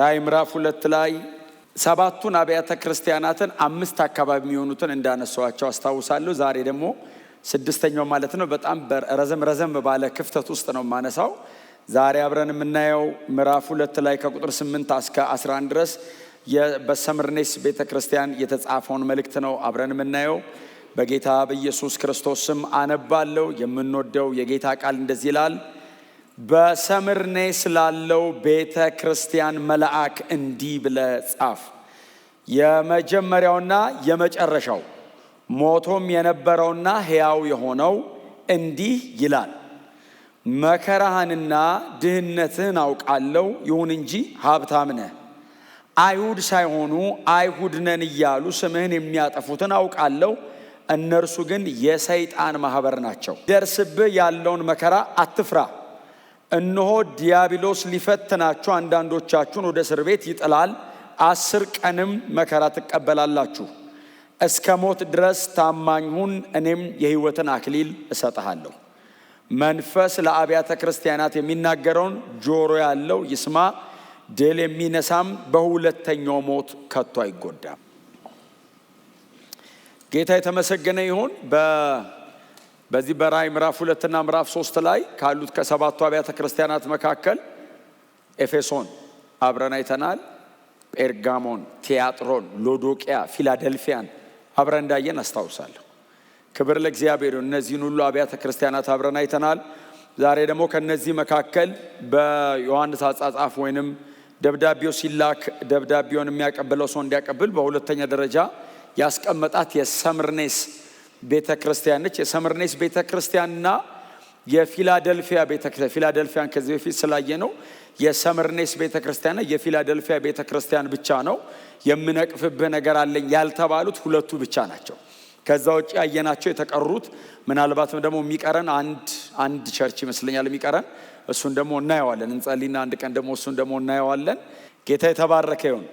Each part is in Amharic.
ራዕይ ምዕራፍ 2 ላይ ሰባቱን አብያተ ክርስቲያናትን አምስት አካባቢ የሚሆኑትን እንዳነሳዋቸው አስታውሳለሁ። ዛሬ ደግሞ ስድስተኛው ማለት ነው። በጣም ረዘም ባለ ክፍተት ውስጥ ነው ማነሳው። ዛሬ አብረን የምናየው ምዕራፍ 2 ላይ ከቁጥር 8 እስከ 11 ድረስ በሰምርኔስ ቤተክርስቲያን የተጻፈውን መልእክት ነው አብረን የምናየው። በጌታ በኢየሱስ ክርስቶስ ስም አነባለሁ። የምንወደው የጌታ ቃል እንደዚህ ይላል። በሰምርኔስ ላለው ቤተ ክርስቲያን መልአክ እንዲህ ብለህ ጻፍ። የመጀመሪያውና የመጨረሻው ሞቶም የነበረውና ሕያው የሆነው እንዲህ ይላል። መከራህንና ድህነትህን አውቃለሁ። ይሁን እንጂ ሀብታም ነህ። አይሁድ ሳይሆኑ አይሁድ ነን እያሉ ስምህን የሚያጠፉትን አውቃለሁ። እነርሱ ግን የሰይጣን ማህበር ናቸው። ደርስብህ ያለውን መከራ አትፍራ። እነሆ ዲያብሎስ ሊፈትናችሁ አንዳንዶቻችሁን ወደ እስር ቤት ይጥላል። 10 ቀንም መከራ ትቀበላላችሁ። እስከ ሞት ድረስ ታማኝ ሁን፣ እኔም የሕይወትን አክሊል እሰጥሃለሁ። መንፈስ ለአብያተ ክርስቲያናት የሚናገረውን ጆሮ ያለው ይስማ። ድል የሚነሳም በሁለተኛው ሞት ከቶ አይጎዳም። ጌታ የተመሰገነ ይሁን። በዚህ በራዕይ ምዕራፍ 2 እና ምዕራፍ 3 ላይ ካሉት ከሰባቱ አብያተ ክርስቲያናት መካከል ኤፌሶን አብረን አይተናል። ጴርጋሞን፣ ቲያጥሮን፣ ሎዶቅያ፣ ፊላደልፊያን አብረን እንዳየን አስታውሳለሁ። ክብር ለእግዚአብሔር። እነዚህን ሁሉ አብያተ ክርስቲያናት አብረን አይተናል። ዛሬ ደግሞ ከነዚህ መካከል በዮሐንስ አጻጻፍ ወይንም ደብዳቤው ሲላክ ደብዳቤውን የሚያቀብለው ሰው እንዲያቀብል በሁለተኛ ደረጃ ያስቀመጣት የሰምርኔስ ቤተክርስቲያን ነች። የሰምርኔስ ቤተክርስቲያንና የፊላደልፊያ ቤተክርስቲያን፣ ፊላደልፊያን ከዚህ በፊት ስላየ ነው። የሰምርኔስ ቤተክርስቲያንና የፊላደልፊያ ቤተክርስቲያን ብቻ ነው የምነቅፍብህ ነገር አለኝ ያልተባሉት ሁለቱ ብቻ ናቸው። ከዛ ውጪ ያየናቸው የተቀሩት ምናልባትም ደግሞ የሚቀረን አንድ ቸርች ይመስለኛል የሚቀረን። እሱን ደግሞ እናየዋለን። እንጸልይና አንድ ቀን ደግሞ እሱን ደግሞ እናየዋለን። ጌታ የተባረከ ይሁን።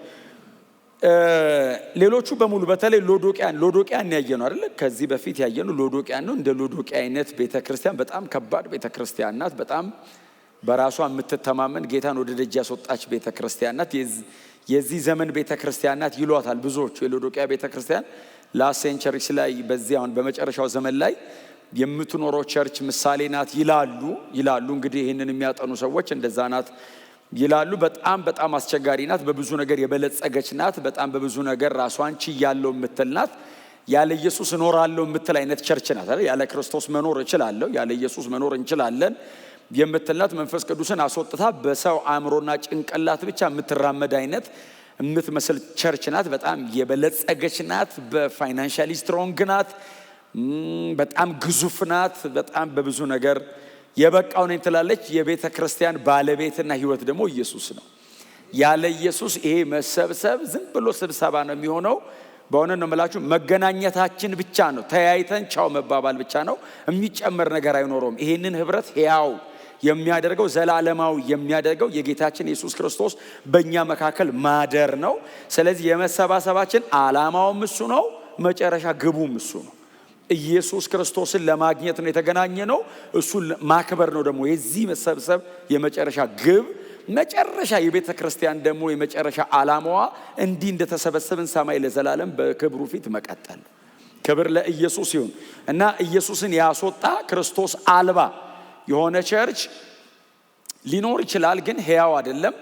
ሌሎቹ በሙሉ በተለይ ሎዶቅያን ያየነው አይደል? ከዚህ በፊት ያየነው ሎዶቅያን ነው። እንደ ሎዶቅያ አይነት ቤተክርስቲያን በጣም ከባድ ቤተክርስቲያን ናት። በጣም በራሷ የምትተማመን ጌታን ወደ ደጅ ያስወጣች ቤተክርስቲያን ናት። የዚህ ዘመን ቤተክርስቲያን ናት ይሏታል ብዙዎቹ። የሎዶቅያ ቤተክርስቲያን ላስት ሴንቸሪስ ላይ በዚህ አሁን በመጨረሻው ዘመን ላይ የምትኖረው ቸርች ምሳሌ ናት ይላሉ። እንግዲህ ይህንን የሚያጠኑ ሰዎች እንደዛ ናት ይላሉ። በጣም አስቸጋሪ ናት። በብዙ ነገር የበለጸገች ናት። በጣም በብዙ ነገር ራሷን ችያለሁ የምትል ናት። ያለ ኢየሱስ እኖራለሁ የምትል አይነት ቸርች ናት አይደል? ያለ ክርስቶስ መኖር እችላለሁ፣ ያለ ኢየሱስ መኖር እንችላለን የምትል ናት። መንፈስ ቅዱስን አስወጥታ በሰው አእምሮና ጭንቅላት ብቻ የምትራመድ አይነት የምትመስል ቸርች ናት። በጣም የበለጸገች ናት። በፋይናንሻሊ ስትሮንግ ናት። በጣም ግዙፍ ናት። በጣም በብዙ ነገር የበቃው ነኝ ትላለች። የቤተ ክርስቲያን ባለቤትና ሕይወት ደግሞ ኢየሱስ ነው። ያለ ኢየሱስ ይሄ መሰብሰብ ዝም ብሎ ስብሰባ ነው የሚሆነው። በእውነት ነው የምላችሁ፣ መገናኘታችን ብቻ ነው። ተያይተን ቻው መባባል ብቻ ነው። የሚጨመር ነገር አይኖረውም። ይሄንን ህብረት ሕያው የሚያደርገው ዘላለማዊ የሚያደርገው የጌታችን ኢየሱስ ክርስቶስ በእኛ መካከል ማደር ነው። ስለዚህ የመሰባሰባችን ዓላማውም እሱ ነው፣ መጨረሻ ግቡም እሱ ነው። ኢየሱስ ክርስቶስን ለማግኘት ነው የተገናኘ ነው። እሱን ማክበር ነው ደግሞ የዚህ መሰብሰብ የመጨረሻ ግብ። መጨረሻ የቤተ ክርስቲያን ደግሞ የመጨረሻ ዓላማዋ እንዲህ እንደተሰበሰብን ሰማይ ለዘላለም በክብሩ ፊት መቀጠል። ክብር ለኢየሱስ ይሁን እና ኢየሱስን ያስወጣ ክርስቶስ አልባ የሆነ ቸርች ሊኖር ይችላል፣ ግን ሕያው አይደለም።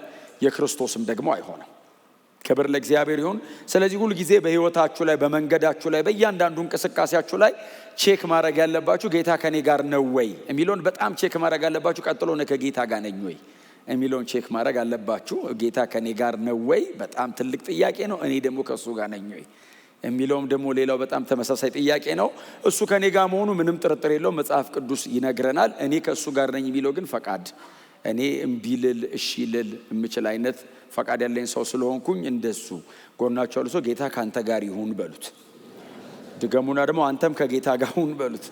የክርስቶስም ደግሞ አይሆንም። ክብር ለእግዚአብሔር ይሁን። ስለዚህ ሁሉ ጊዜ በህይወታችሁ ላይ፣ በመንገዳችሁ ላይ፣ በእያንዳንዱ እንቅስቃሴያችሁ ላይ ቼክ ማድረግ ያለባችሁ ጌታ ከኔ ጋር ነው ወይ የሚለውን በጣም ቼክ ማድረግ አለባችሁ። ቀጥሎ ነው ከጌታ ጋር ነኝ ወይ የሚለውን ቼክ ማድረግ አለባችሁ። ጌታ ከኔ ጋር ነው ወይ በጣም ትልቅ ጥያቄ ነው። እኔ ደግሞ ከሱ ጋር ነኝ ወይ የሚለውም ደግሞ ሌላው በጣም ተመሳሳይ ጥያቄ ነው። እሱ ከኔ ጋር መሆኑ ምንም ጥርጥር የለውም፣ መጽሐፍ ቅዱስ ይነግረናል። እኔ ከሱ ጋር ነኝ የሚለው ግን ፈቃድ እኔ እምቢ ልል እሺ ልል የምችል አይነት ፈቃድ ያለኝ ሰው ስለሆንኩኝ እንደሱ ጎናቸው አልሶ ጌታ ካንተ ጋር ይሁን በሉት። ድገሙና ደግሞ አንተም ከጌታ ጋር ሁን በሉት።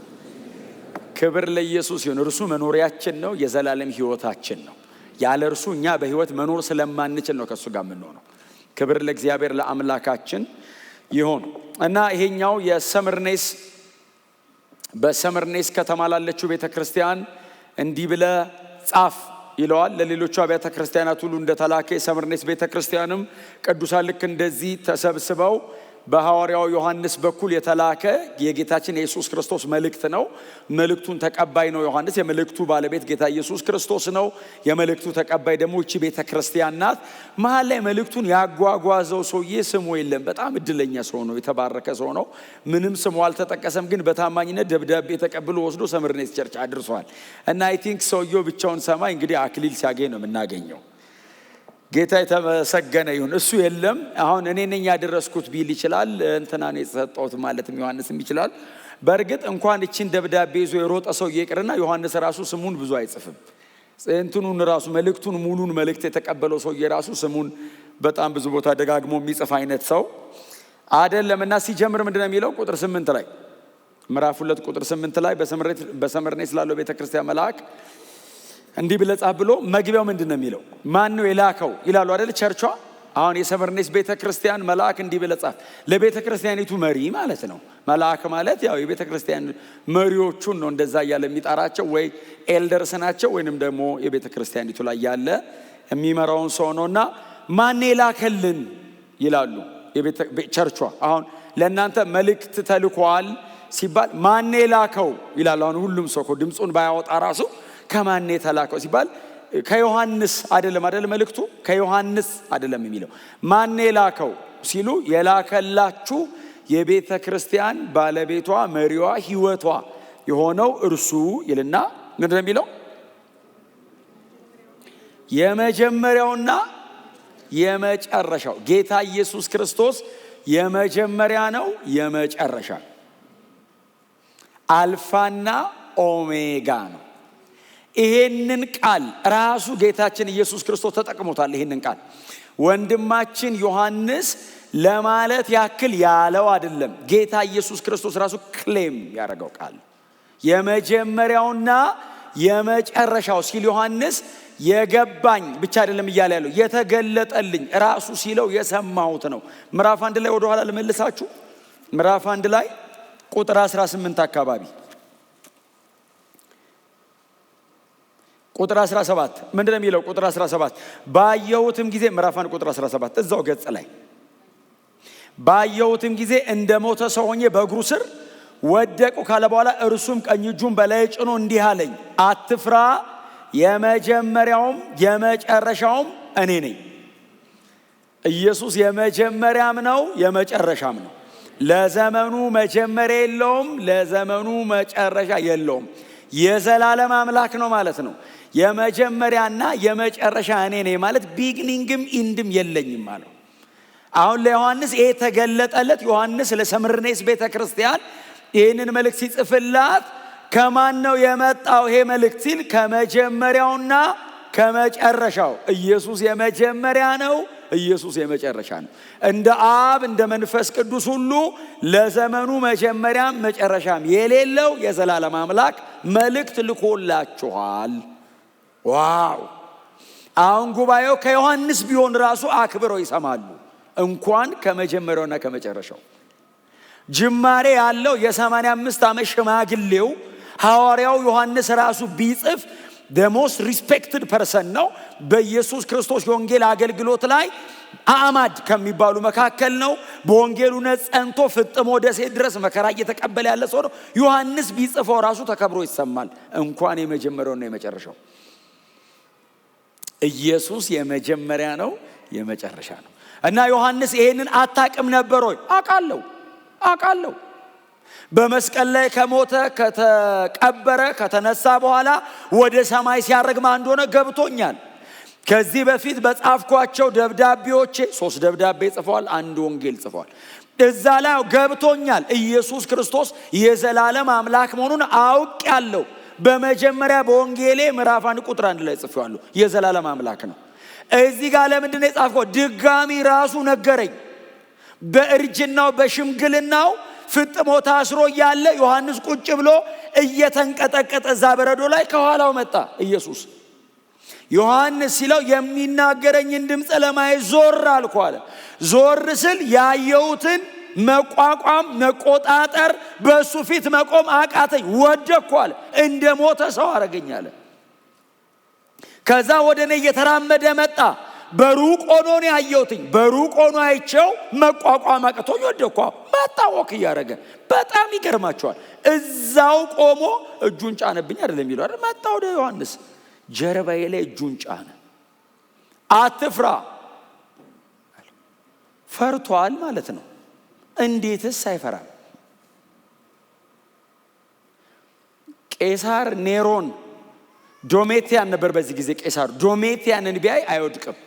ክብር ለኢየሱስ ይሁን። እርሱ መኖሪያችን ነው፣ የዘላለም ህይወታችን ነው። ያለ እርሱ እኛ በህይወት መኖር ስለማንችል ነው ከሱ ጋር የምንሆነው። ክብር ለእግዚአብሔር ለአምላካችን ይሁን እና ይሄኛው በሰምርኔስ ከተማ ላለችው ቤተክርስቲያን እንዲህ ብለ ጻፍ ይለዋል። ለሌሎቹ አብያተ ክርስቲያናት ሁሉ እንደተላከ የሰምርኔስ ቤተክርስቲያንም ቅዱሳን ልክ እንደዚህ ተሰብስበው በሐዋርያው ዮሐንስ በኩል የተላከ የጌታችን የኢየሱስ ክርስቶስ መልእክት ነው። መልእክቱን ተቀባይ ነው ዮሐንስ። የመልእክቱ ባለቤት ጌታ ኢየሱስ ክርስቶስ ነው። የመልእክቱ ተቀባይ ደግሞ እቺ ቤተክርስቲያን ናት። መሃል ላይ መልእክቱን ያጓጓዘው ሰውዬ ስሙ የለም። በጣም እድለኛ ሰው ነው፣ የተባረከ ሰው ነው። ምንም ስሙ አልተጠቀሰም፣ ግን በታማኝነት ደብዳቤ ተቀብሎ ወስዶ ሰምርኔስ ቸርች አድርሷል። እና አይ ቲንክ ሰውየው ብቻውን ሰማይ እንግዲህ አክሊል ሲያገኝ ነው የምናገኘው። ጌታ የተመሰገነ ይሁን። እሱ የለም አሁን እኔ ነኝ ያደረስኩት ቢል ይችላል። እንትና ነው የሰጠሁት ማለትም ዮሐንስም ይችላል። በእርግጥ እንኳን እቺን ደብዳቤ ይዞ የሮጠ ሰው ይቅርና ዮሐንስ ራሱ ስሙን ብዙ አይጽፍም። እንትኑን ራሱ መልእክቱን ሙሉን መልእክት የተቀበለው ሰው የራሱ ስሙን በጣም ብዙ ቦታ ደጋግሞ የሚጽፍ አይነት ሰው አይደለምና ሲጀምር ምንድነው የሚለው? ቁጥር 8 ላይ ምዕራፍ 2 ቁጥር 8 ላይ በሰምርኔስ ላለው ቤተክርስቲያን መልአክ እንዲህ ብለህ ጻፍ ብሎ መግቢያው ምንድነው የሚለው? ማን ነው የላከው ይላሉ አይደል ቸርቿ። አሁን የሰምርኔስ ቤተክርስቲያን መልአክ እንዲህ ብለህ ጻፍ። ለቤተክርስቲያኒቱ መሪ ማለት ነው። መልአክ ማለት ያው የቤተክርስቲያን መሪዎቹን ነው እንደዛ እያለ የሚጠራቸው፣ ወይ ኤልደርስ ናቸው ወይንም ደግሞ የቤተክርስቲያኒቱ ላይ ያለ የሚመራውን ሰው ነውና ማን የላከልን ይላሉ ቸርቿ። አሁን ለእናንተ መልእክት ተልኳል ሲባል ማን የላከው ይላል። አሁን ሁሉም ሰው እኮ ድምፁን ባያወጣ ራሱ ከማን የተላከው ሲባል ከዮሐንስ አይደለም መልእክቱ ከዮሐንስ አይደለም የሚለው። ማን የላከው ሲሉ የላከላችሁ የቤተ ክርስቲያን ባለቤቷ መሪዋ ሕይወቷ የሆነው እርሱ ይልና ምንድነው የሚለው? የመጀመሪያውና የመጨረሻው ጌታ ኢየሱስ ክርስቶስ የመጀመሪያ ነው፣ የመጨረሻ አልፋና ኦሜጋ ነው። ይሄንን ቃል ራሱ ጌታችን ኢየሱስ ክርስቶስ ተጠቅሞታል። ይሄንን ቃል ወንድማችን ዮሐንስ ለማለት ያክል ያለው አይደለም። ጌታ ኢየሱስ ክርስቶስ ራሱ ክሌም ያደረገው ቃል የመጀመሪያውና የመጨረሻው ሲል ዮሐንስ የገባኝ ብቻ አይደለም እያለ ያለው የተገለጠልኝ ራሱ ሲለው የሰማሁት ነው። ምዕራፍ 1 ላይ ወደ ኋላ ልመልሳችሁ። ምዕራፍ 1 ላይ ቁጥር 18 አካባቢ ቁጥር 17 ምንድነው የሚለው? ቁጥር 17 ባየሁትም ጊዜ ምዕራፍ 1 ቁጥር 17 እዛው ገጽ ላይ ባየሁትም ጊዜ እንደ ሞተ ሰው ሆኜ በእግሩ ስር ወደቁ ካለ በኋላ እርሱም ቀኝ እጁን በላይ ጭኖ እንዲህ አለኝ፣ አትፍራ፣ የመጀመሪያውም የመጨረሻውም እኔ ነኝ። ኢየሱስ የመጀመሪያም ነው የመጨረሻም ነው። ለዘመኑ መጀመሪያ የለውም፣ ለዘመኑ መጨረሻ የለውም። የዘላለም አምላክ ነው ማለት ነው። የመጀመሪያና የመጨረሻ እኔ ነኝ ማለት ቢግኒንግም ኢንድም የለኝም ማለት። አሁን ለዮሐንስ ይሄ ተገለጠለት። ዮሐንስ ለሰምርኔስ ቤተክርስቲያን ይህንን መልእክት ሲጽፍላት ከማን ነው የመጣው ይሄ መልእክት ሲል ከመጀመሪያውና ከመጨረሻው ኢየሱስ የመጀመሪያ ነው፣ ኢየሱስ የመጨረሻ ነው። እንደ አብ እንደ መንፈስ ቅዱስ ሁሉ ለዘመኑ መጀመሪያም መጨረሻም የሌለው የዘላለም አምላክ መልእክት ልኮላችኋል። ዋው! አሁን ጉባኤው ከዮሐንስ ቢሆን ራሱ አክብረው ይሰማሉ፣ እንኳን ከመጀመሪያውና ከመጨረሻው። ጅማሬ ያለው የ85 ዓመት ሽማግሌው ሐዋርያው ዮሐንስ ራሱ ቢጽፍ the most respected person ነው። በኢየሱስ ክርስቶስ የወንጌል አገልግሎት ላይ አማድ ከሚባሉ መካከል ነው። በወንጌሉ ጸንቶ ፍጥሞ ደሴት ድረስ መከራ እየተቀበለ ያለ ሰው ነው። ዮሐንስ ቢጽፈው ራሱ ተከብሮ ይሰማል፣ እንኳን የመጀመሪያውና የመጨረሻው። ኢየሱስ የመጀመሪያ ነው፣ የመጨረሻ ነው። እና ዮሐንስ ይሄንን አታቅም ነበር ወይ? አውቃለሁ። በመስቀል ላይ ከሞተ ከተቀበረ ከተነሳ በኋላ ወደ ሰማይ ሲያረግ ማን እንደሆነ ገብቶኛል። ከዚህ በፊት በጻፍኳቸው ደብዳቤዎቼ 3 ደብዳቤ ጽፈዋል፣ 1 ወንጌል ጽፈዋል። እዛ ላይ ገብቶኛል ኢየሱስ ክርስቶስ የዘላለም አምላክ መሆኑን አውቄያለሁ። በመጀመሪያ በወንጌሌ ምዕራፍ 1 ቁጥር 1 ላይ ጽፌዋለሁ። የዘላለም አምላክ ነው። እዚህ ጋር ለምንድን ነው የጻፍከው? ድጋሚ ራሱ ነገረኝ። በእርጅናው በሽምግልናው ፍጥሞ ታስሮ እያለ ዮሐንስ ቁጭ ብሎ እየተንቀጠቀጠ እዛ በረዶ ላይ ከኋላው መጣ ኢየሱስ። ዮሐንስ ሲለው የሚናገረኝን ድምፅ ለማየት ዞር አልኩ አለ። ዞር ስል ያየሁትን መቋቋም መቆጣጠር በሱ ፊት መቆም አቃተኝ፣ ወደቅኩ አለ። እንደ ሞተ ሰው አረገኝ አለ። ከዛ ወደ እኔ እየተራመደ መጣ። በሩቅ ሆኖ ነው ያየሁትኝ። በሩቅ ሆኖ አይቼው መቋቋም አቅቶኝ ወደቅኩ። መጣ ወክ እያደረገ። በጣም ይገርማቸዋል። እዛው ቆሞ እጁን ጫነብኝ አይደለም የሚለው አይደል? መጣ ወደ ዮሐንስ ጀርባዬ ላይ እጁን ጫነ። አትፍራ። ፈርቷል ማለት ነው። እንዴትስ አይፈራም? ቄሳር ኔሮን ዶሜቲያን ነበር በዚህ ጊዜ ቄሳር። ዶሜቲያንን ቢያይ አይወድቅም።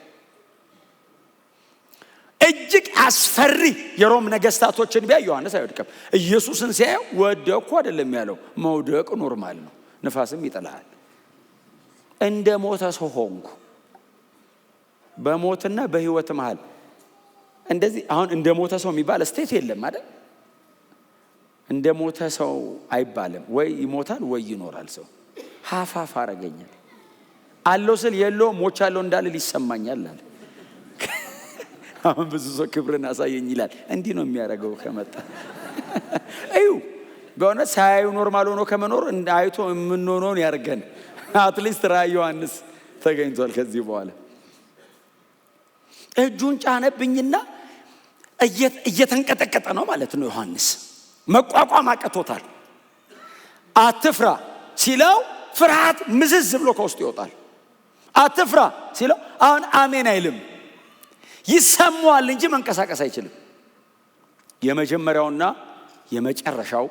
እጅግ አስፈሪ የሮም ነገስታቶችን ቢያይ ዮሐንስ አይወድቅም። ኢየሱስን ሲያየው ወደኩ አይደለም ያለው። መውደቅ ኖርማል ነው። ንፋስም ይጥላል። እንደ ሞተ ሰው ሆንኩ። በሞትና በህይወት መሃል እንደዚህ አሁን እንደ ሞተ ሰው የሚባል ስቴት የለም አይደል? እንደ ሞተ ሰው አይባልም። ወይ ይሞታል ወይ ይኖራል ሰው። ሀፋፍ አረገኛል አለው ስል የለውም ሞቻለሁ እንዳልል ይሰማኛል አለ። አሁን ብዙ ሰው ክብርን አሳየኝ ይላል። እንዲህ ነው የሚያደርገው ከመጣ እዩ። በእውነት ሳያዩ ኖርማል ሆኖ ከመኖር አይቶ የምንሆነውን ያርገን። አትሊስት ራእይ ዮሐንስ ተገኝቷል። ከዚህ በኋላ እጁን ጫነብኝና እየተንቀጠቀጠ ነው ማለት ነው። ዮሐንስ መቋቋም አቅቶታል። አትፍራ ሲለው ፍርሃት ምዝዝ ብሎ ከውስጡ ይወጣል። አትፍራ ሲለው አሁን አሜን አይልም። ይሰማዋል እንጂ መንቀሳቀስ አይችልም። የመጀመሪያውና የመጨረሻው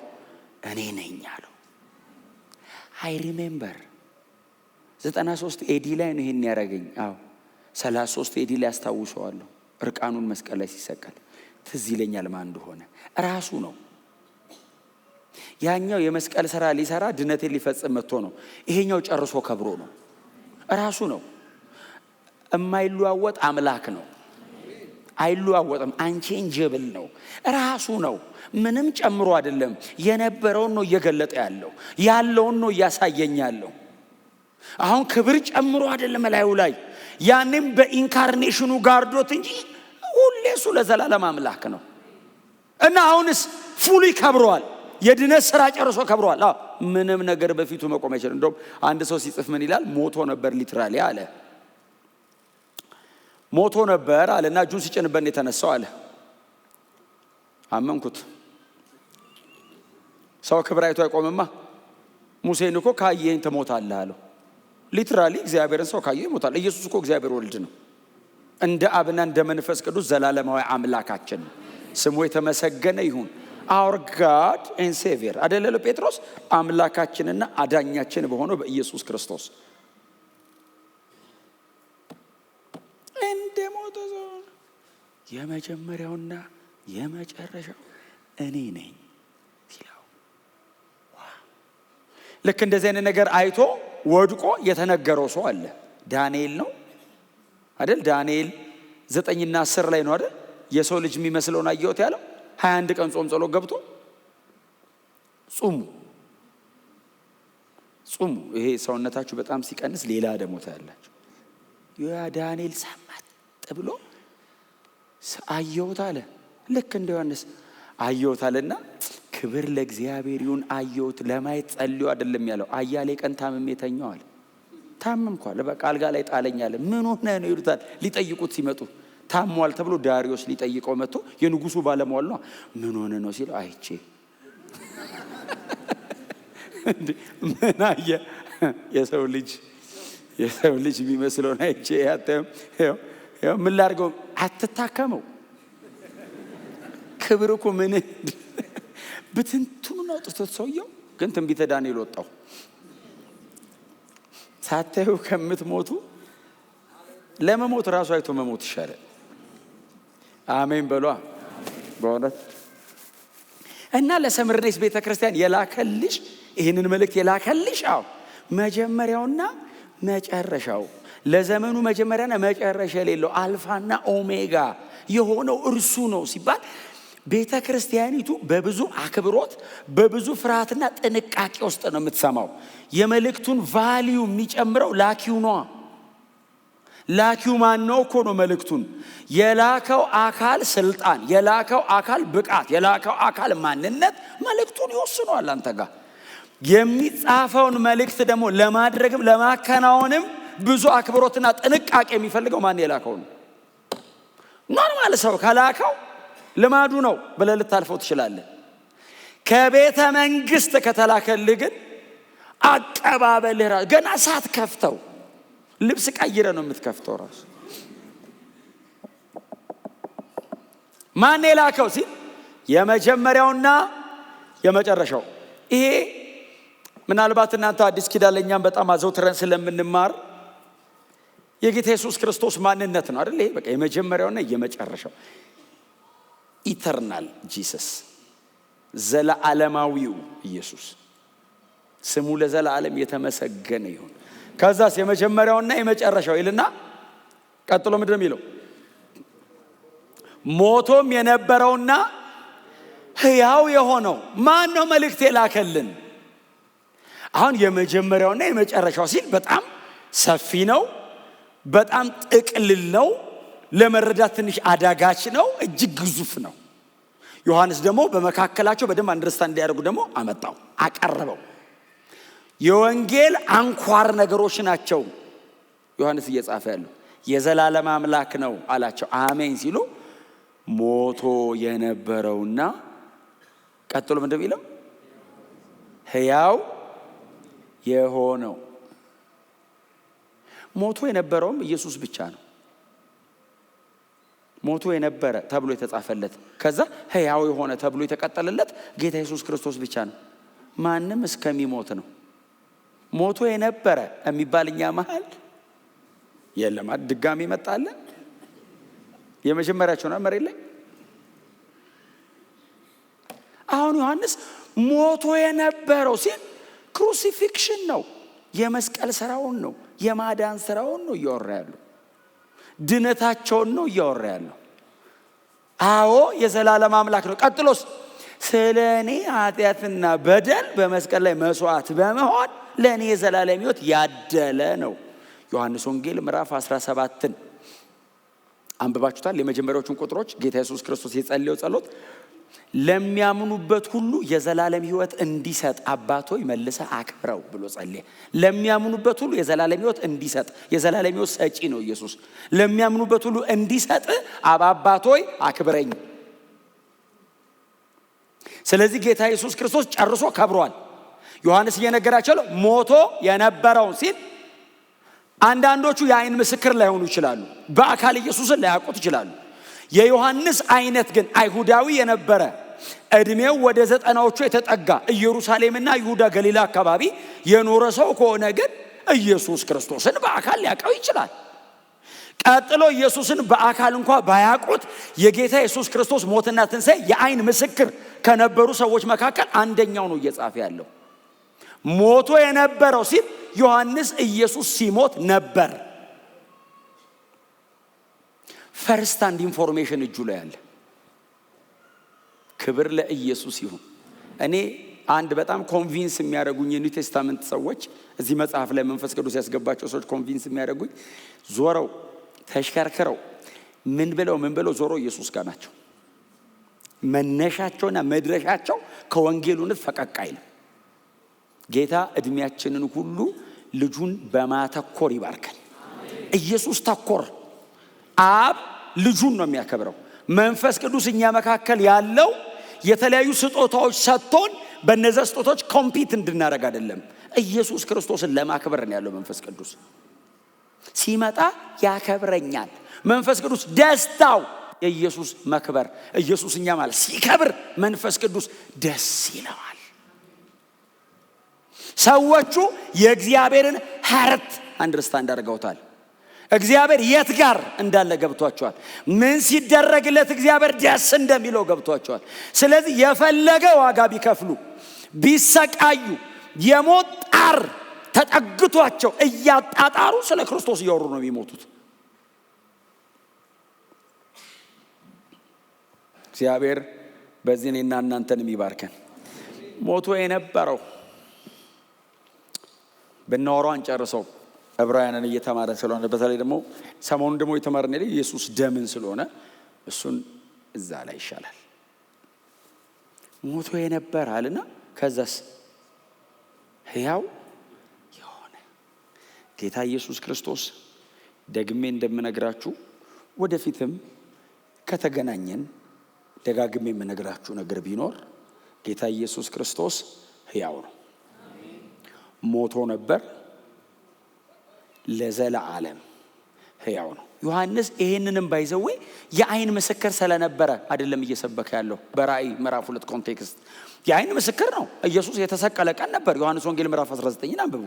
እኔ ነኝ አለው። አይ ሪሜምበር 93 ኤዲ ላይ ነው ይሄን ያረጋኝ። 33 ኤዲ ላይ አስታውሰዋለሁ። እርቃኑን መስቀል ላይ ሲሰቀል ትዝ ይለኛል ማን እንደሆነ። ራሱ ነው። ያኛው የመስቀል ሥራ ሊሰራ ድነቴን ሊፈጽም መጥቶ ነው። ይሄኛው ጨርሶ ከብሮ ነው። ራሱ ነው። የማይለዋወጥ አምላክ ነው። አይለዋወጥም። አንቼንጀብል ነው። ራሱ ነው። ምንም ጨምሮ አይደለም። የነበረውን ነው እየገለጠ ያለው። ያለውን ነው እያሳየኝ ያለው። አሁን ክብር ጨምሮ አይደለም ላዩ ላይ። ያኔም በኢንካርኔሽኑ ጋርዶት እንጂ ሁሌ እሱ ለዘላለም አምላክ ነው። እና አሁንስ ፉሊ ከብሯል። የድነት ሥራ ጨርሶ ከብሯል። ምንም ነገር በፊቱ መቆም አይችልም። እንደውም አንድ ሰው ሲጽፍ ምን ይላል? ሞቶ ነበር ሊትራሊ አለ። ሞቶ ነበር አለና እጁን ሲጭንበት ነው የተነሳው አለ። አመንኩት። ሰው ክብር አይቶ አይቆምማ። ሙሴን እኮ ካየኝ ትሞታለህ አለው። ሊትራሊ እግዚአብሔርን ሰው ካየው ይሞታል። ኢየሱስ እኮ እግዚአብሔር ወልድ ነው። እንደ አብና እንደ መንፈስ ቅዱስ ዘላለማዊ አምላካችን ነው። ስሙ የተመሰገነ ይሁን። our God and Savior አደለ ጴጥሮስ? አምላካችንና አዳኛችን በሆነው በኢየሱስ ክርስቶስ እንደ ሞተ ሰው የመጀመሪያውና የመጨረሻው እኔ ነኝ ሲለው ልክ እንደዚህ አይነት ነገር አይቶ ወድቆ የተነገረው ሰው አለ። ዳንኤል ነው አይደል? ዳንኤል 9 እና 10 ላይ ነው አይደል? የሰው ልጅ የሚመስለውን አየሁት ያለው 21 ቀን ጾም ጸሎት ገብቶ ጾሙ ይሄ ሰውነታችሁ በጣም ሲቀንስ ሌላ ደግሞ ታያላችሁ። ያ ዳንኤል ሰማት ብሎ አየሁት አለ። ልክ እንደ ዮሐንስ አየሁት አለና ክብር ለእግዚአብሔር ይሁን። አየሁት ለማየት ጸልዮ አይደለም ያለው። አያሌ ቀን ታምሜ ተኛዋል። ታምምኳል በቃ አልጋ ላይ ጣለኝ አለ። ምን ሆነ ነው ይሉታል ሊጠይቁት ሲመጡ። ታሟል ተብሎ ዳሪዮስ ሊጠይቀው መጥቶ የንጉሱ ባለሟል ነው። ምን ሆነ ነው ሲለው አይቼ ምን አየ? የሰው ልጅ የሚመስለው አይቼ ያተም ያው ምን ላድርገው? አትታከመው። ክብር እኮ ምን ብትንቱን አውጥቶት ሰውየው ግን ትንቢተ ዳንኤል ወጣው። ሳታዩ ከምትሞቱ ለመሞት ራሱ አይቶ መሞት ይሻላል። አሜን በሏ በእውነት። እና ለሰምርኔስ ቤተክርስቲያን የላከልሽ ይህንን መልእክት የላከልሽ መጀመሪያውና መጨረሻው ለዘመኑ መጀመሪያና መጨረሻ የሌለው አልፋና ኦሜጋ የሆነው እርሱ ነው ሲባል ቤተክርስቲያኒቱ በብዙ አክብሮት በብዙ ፍርሃትና ጥንቃቄ ውስጥ ነው የምትሰማው። የመልእክቱን ቫልዩ የሚጨምረው ላኪው ነው። ላኪው ማን ነው እኮ ነው መልእክቱን የላከው አካል ስልጣን፣ የላከው አካል ብቃት፣ የላከው አካል ማንነት መልእክቱን ይወስነዋል። አንተ ጋር የሚጻፈውን መልእክት ደግሞ ለማድረግም ለማከናወንም ብዙ አክብሮትና ጥንቃቄ የሚፈልገው ማን የላከው ነው። ኖርማል ሰው ከላከው ልማዱ ነው ብለህ ልታልፈው ትችላለህ። ከቤተ መንግስት ከተላከልህ ግን አቀባበልህ ራሱ ገና ሳትከፍተው ልብስ ቀይረ ነው የምትከፍተው ራሱ። ማን የላከው ሲል የመጀመሪያውና የመጨረሻው። ይሄ ምናልባት እናንተ አዲስ ኪዳን ለኛም በጣም አዘውትረን ስለምንማር የጌታ ኢየሱስ ክርስቶስ ማንነት ነው አይደል? ይሄ በቃ የመጀመሪያውና የመጨረሻው ኢተርናል ጂሰስ፣ ዘላለማዊው ኢየሱስ ስሙ ለዘላለም የተመሰገነ ይሁን። ከዛስ የመጀመሪያውና የመጨረሻው ይልና ቀጥሎ ምንድን ነው የሚለው? ሞቶም የነበረውና ሕያው የሆነው ማን ነው? መልእክት የላከልን። አሁን የመጀመሪያውና የመጨረሻው ሲል በጣም ሰፊ ነው፣ በጣም ጥቅልል ነው፣ ለመረዳት ትንሽ አዳጋች ነው፣ እጅግ ግዙፍ ነው። ዮሐንስ ደግሞ በመካከላቸው በደንብ አንደርስታንድ እንዲያደርጉ ደግሞ አመጣው፣ አቀረበው። የወንጌል አንኳር ነገሮች ናቸው ዮሐንስ እየጻፈ ያለው። የዘላለም አምላክ ነው አላቸው። አሜን ሲሉ ሞቶ የነበረውና ቀጥሎ ምንድነው የሚለው? ሕያው የሆነው። ሞቶ የነበረውም ኢየሱስ ብቻ ነው። ሞቶ የነበረ ተብሎ የተጻፈለት ከዛ ሕያው የሆነ ተብሎ የተቀጠለለት ጌታ ኢየሱስ ክርስቶስ ብቻ ነው። ማንም እስከሚሞት ነው። ሞቶ የነበረ የሚባልኛ መሃል የለም። ድጋሚ መጣለ። የመጀመሪያቸው ነው መሬት ላይ። አሁን ዮሐንስ ሞቶ የነበረው ሲል ክሩሲፊክሽን ነው፣ የመስቀል ስራውን ነው፣ የማዳን ስራውን ነው እያወራ ያለው፣ ድነታቸውን ነው እያወራ ያለው። አዎ የዘላለም አምላክ ነው። ቀጥሎስ ስለኔ ኃጢአትና በደል በመስቀል ላይ መስዋዕት በመሆን ለኔ የዘላለም ሕይወት ያደለ ነው። ዮሐንስ ወንጌል ምዕራፍ 17ን አንብባችሁታል። የመጀመሪያዎቹን ቁጥሮች ጌታ ኢየሱስ ክርስቶስ የጸለየው ጸሎት ለሚያምኑበት ሁሉ የዘላለም ሕይወት እንዲሰጥ አባት ሆይ መልሰህ አክብረው ብሎ ጸለየ። ለሚያምኑበት ሁሉ የዘላለም ሕይወት እንዲሰጥ፣ የዘላለም ሕይወት ሰጪ ነው ኢየሱስ። ለሚያምኑበት ሁሉ እንዲሰጥ አባት ሆይ አክብረኝ። ስለዚህ ጌታ ኢየሱስ ክርስቶስ ጨርሶ ከብሯል። ዮሐንስ እየነገራቸው ሞቶ የነበረውን ሲል አንዳንዶቹ የአይን ምስክር ላይሆኑ ይችላሉ፣ በአካል ኢየሱስን ላያውቁት ይችላሉ። የዮሐንስ አይነት ግን አይሁዳዊ የነበረ እድሜው ወደ 90ዎቹ የተጠጋ ኢየሩሳሌምና ይሁዳ ገሊላ አካባቢ የኖረ ሰው ከሆነ ግን ኢየሱስ ክርስቶስን በአካል ሊያውቀው ይችላል። ቀጥሎ ኢየሱስን በአካል እንኳን ባያውቁት የጌታ ኢየሱስ ክርስቶስ ሞትና ትንሣኤ የአይን ምስክር ከነበሩ ሰዎች መካከል አንደኛው ነው እየጻፈ ያለው። ሞቶ የነበረው ሲል ዮሐንስ ኢየሱስ ሲሞት ነበር። ፈርስት አንድ ኢንፎርሜሽን እጁ ላይ አለ። ክብር ለኢየሱስ ይሁን። እኔ አንድ በጣም ኮንቪንስ የሚያደርጉኝ የኒው ቴስታመንት ሰዎች እዚህ መጽሐፍ ላይ መንፈስ ቅዱስ ያስገባቸው ሰዎች ኮንቪንስ የሚያደርጉኝ ዞረው ተሽከርከረው ምን ብለው ዞረው ኢየሱስ ጋር ናቸው። መነሻቸውና መድረሻቸው ከወንጌሉነት ፈቀቅ አይልም። ጌታ እድሜያችንን ሁሉ ልጁን በማተኮር ይባርካል። ኢየሱስ ተኮር። አብ ልጁን ነው የሚያከብረው። መንፈስ ቅዱስ እኛ መካከል ያለው የተለያዩ ስጦታዎች ሰጥቶን በእነዚያ ስጦታዎች ኮምፒት እንድናደርግ አይደለም። ኢየሱስ ክርስቶስን ለማክበር ነው ያለው። መንፈስ ቅዱስ ሲመጣ ያከብረኛል። መንፈስ ቅዱስ ደስታው የኢየሱስ መክበር። ኢየሱስ እኛ ማለት ሲከብር መንፈስ ቅዱስ ደስ ይለዋል። ሰዎቹ የእግዚአብሔርን ሀርት አንደርስታንድ አድርገውታል። እግዚአብሔር የት ጋር እንዳለ ገብቷቸዋል። ምን ሲደረግለት እግዚአብሔር ደስ እንደሚለው ገብቷቸዋል። ስለዚህ የፈለገ ዋጋ ቢከፍሉ ቢሰቃዩ የሞት ጣር ተጠግቷቸው እያጣጣሩ ስለ ክርስቶስ እያወሩ ነው የሚሞቱት። እግዚአብሔር በዚህ እኔና እናንተን የሚባርከን። ሞቶ የነበረው ብናወራው አንጨርሰው። ዕብራውያንን እየተማረን ስለሆነ በተለይ ደግሞ ሰሞኑን ደግሞ የተማረን ኢየሱስ ደምን ስለሆነ እሱን እዛ ላይ ይሻላል። ሞቶ የነበረ አለና ከዛስ ሕያው የሆነ ጌታ ኢየሱስ ክርስቶስ ደግሜ እንደምነግራችሁ ወደፊትም ከተገናኘን ደጋግሜ የምነግራችሁ ነገር ቢኖር ጌታ ኢየሱስ ክርስቶስ ሕያው ነው። ሞቶ ነበር፣ ለዘላለም ሕያው ነው። ዮሐንስ ይሄንንም ባይዘው የአይን ምስክር ስለነበረ አይደለም እየሰበከ ያለው። በራእይ ምዕራፍ 2 ኮንቴክስት የአይን ምስክር ነው። ኢየሱስ የተሰቀለ ቀን ነበር። ዮሐንስ ወንጌል ምዕራፍ 19 አንብቡ።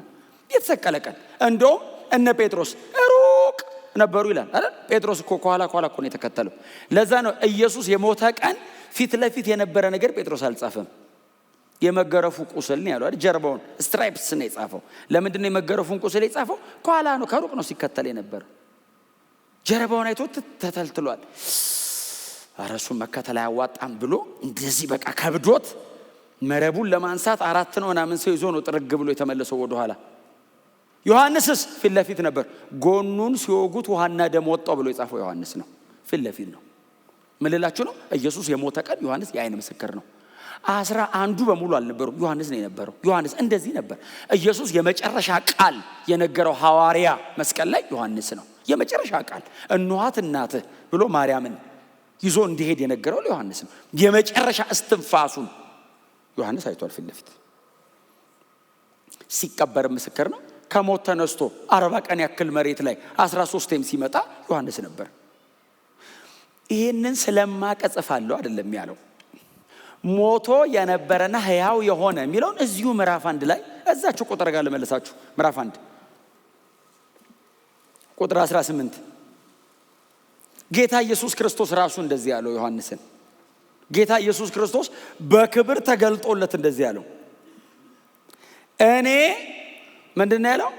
የተሰቀለ ቀን እንደውም እነ ጴጥሮስ ሩቅ ነበሩ ይላል አይደል? ጴጥሮስ እኮ ከኋላ እኮ ነው የተከተለው። ለዛ ነው ኢየሱስ የሞተ ቀን ፊት ለፊት የነበረ ነገር ጴጥሮስ አልጻፈም። የመገረፉ ቁስል ነው ያለው አይደል? ጀርባውን ስትራይፕስ ነው የጻፈው። ለምንድን ነው የመገረፉን ቁስል የጻፈው? ከኋላ ነው፣ ከሩቅ ነው ሲከተል የነበረ። ጀርባውን አይቶ ተተልትሏል። አረሱን መከተል አያዋጣም ብሎ እንደዚህ በቃ ከብዶት መረቡን ለማንሳት 4 ነው ምናምን ሰው ይዞ ነው ጥርግ ብሎ የተመለሰው ወደ ኋላ። ዮሐንስስ ፊት ለፊት ነበር። ጎኑን ሲወጉት ውሃና ደም ወጣው ብሎ የጻፈው ዮሐንስ ነው። ፊት ለፊት ነው። ምን ልላችሁ ነው? ኢየሱስ የሞተ ቀን ዮሐንስ የአይን ምስክር ነው። 11 በሙሉ አልነበሩም፣ ዮሐንስ ነው የነበረው። ዮሐንስ እንደዚህ ነበር። ኢየሱስ የመጨረሻ ቃል የነገረው ሐዋርያ መስቀል ላይ ዮሐንስ ነው። የመጨረሻ ቃል እንኋት እናትህ ብሎ ማርያምን ይዞ እንዲሄድ የነገረው ዮሐንስ ነው። የመጨረሻ እስትንፋሱን ዮሐንስ አይቷል ፊት ለፊት። ሲቀበር ምስክር ነው። ከሞት ተነስቶ 40 ቀን ያክል መሬት ላይ 13ም ሲመጣ ዮሐንስ ነበር። ይሄንን ስለማቀጽፋለሁ አይደለም ያለው። ሞቶ የነበረና ሕያው የሆነ የሚለውን እዚሁ ምዕራፍ 1 ላይ እዛችሁ ቁጥር ጋር ለመለሳችሁ ምዕራፍ 1 ቁጥር 18 ጌታ ኢየሱስ ክርስቶስ ራሱ እንደዚህ ያለው ዮሐንስን። ጌታ ኢየሱስ ክርስቶስ በክብር ተገልጦለት እንደዚህ ያለው እኔ ምንድነው ያለው?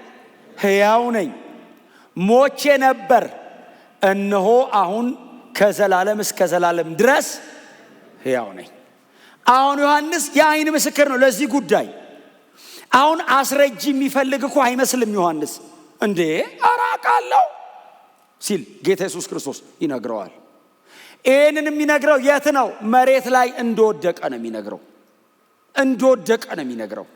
ሕያው ነኝ፣ ሞቼ ነበር፣ እነሆ አሁን ከዘላለም እስከ ዘላለም ድረስ ሕያው ነኝ። አሁን ዮሐንስ የአይን ምስክር ነው ለዚህ ጉዳይ። አሁን አስረጅ የሚፈልግ እኮ አይመስልም ዮሐንስ። እንዴ አራቃለሁ ሲል ጌታ ኢየሱስ ክርስቶስ ይነግረዋል። ይህንን የሚነግረው የት ነው? መሬት ላይ እንደወደቀ ነው የሚነግረው። እንደወደቀ ነው የሚነግረው።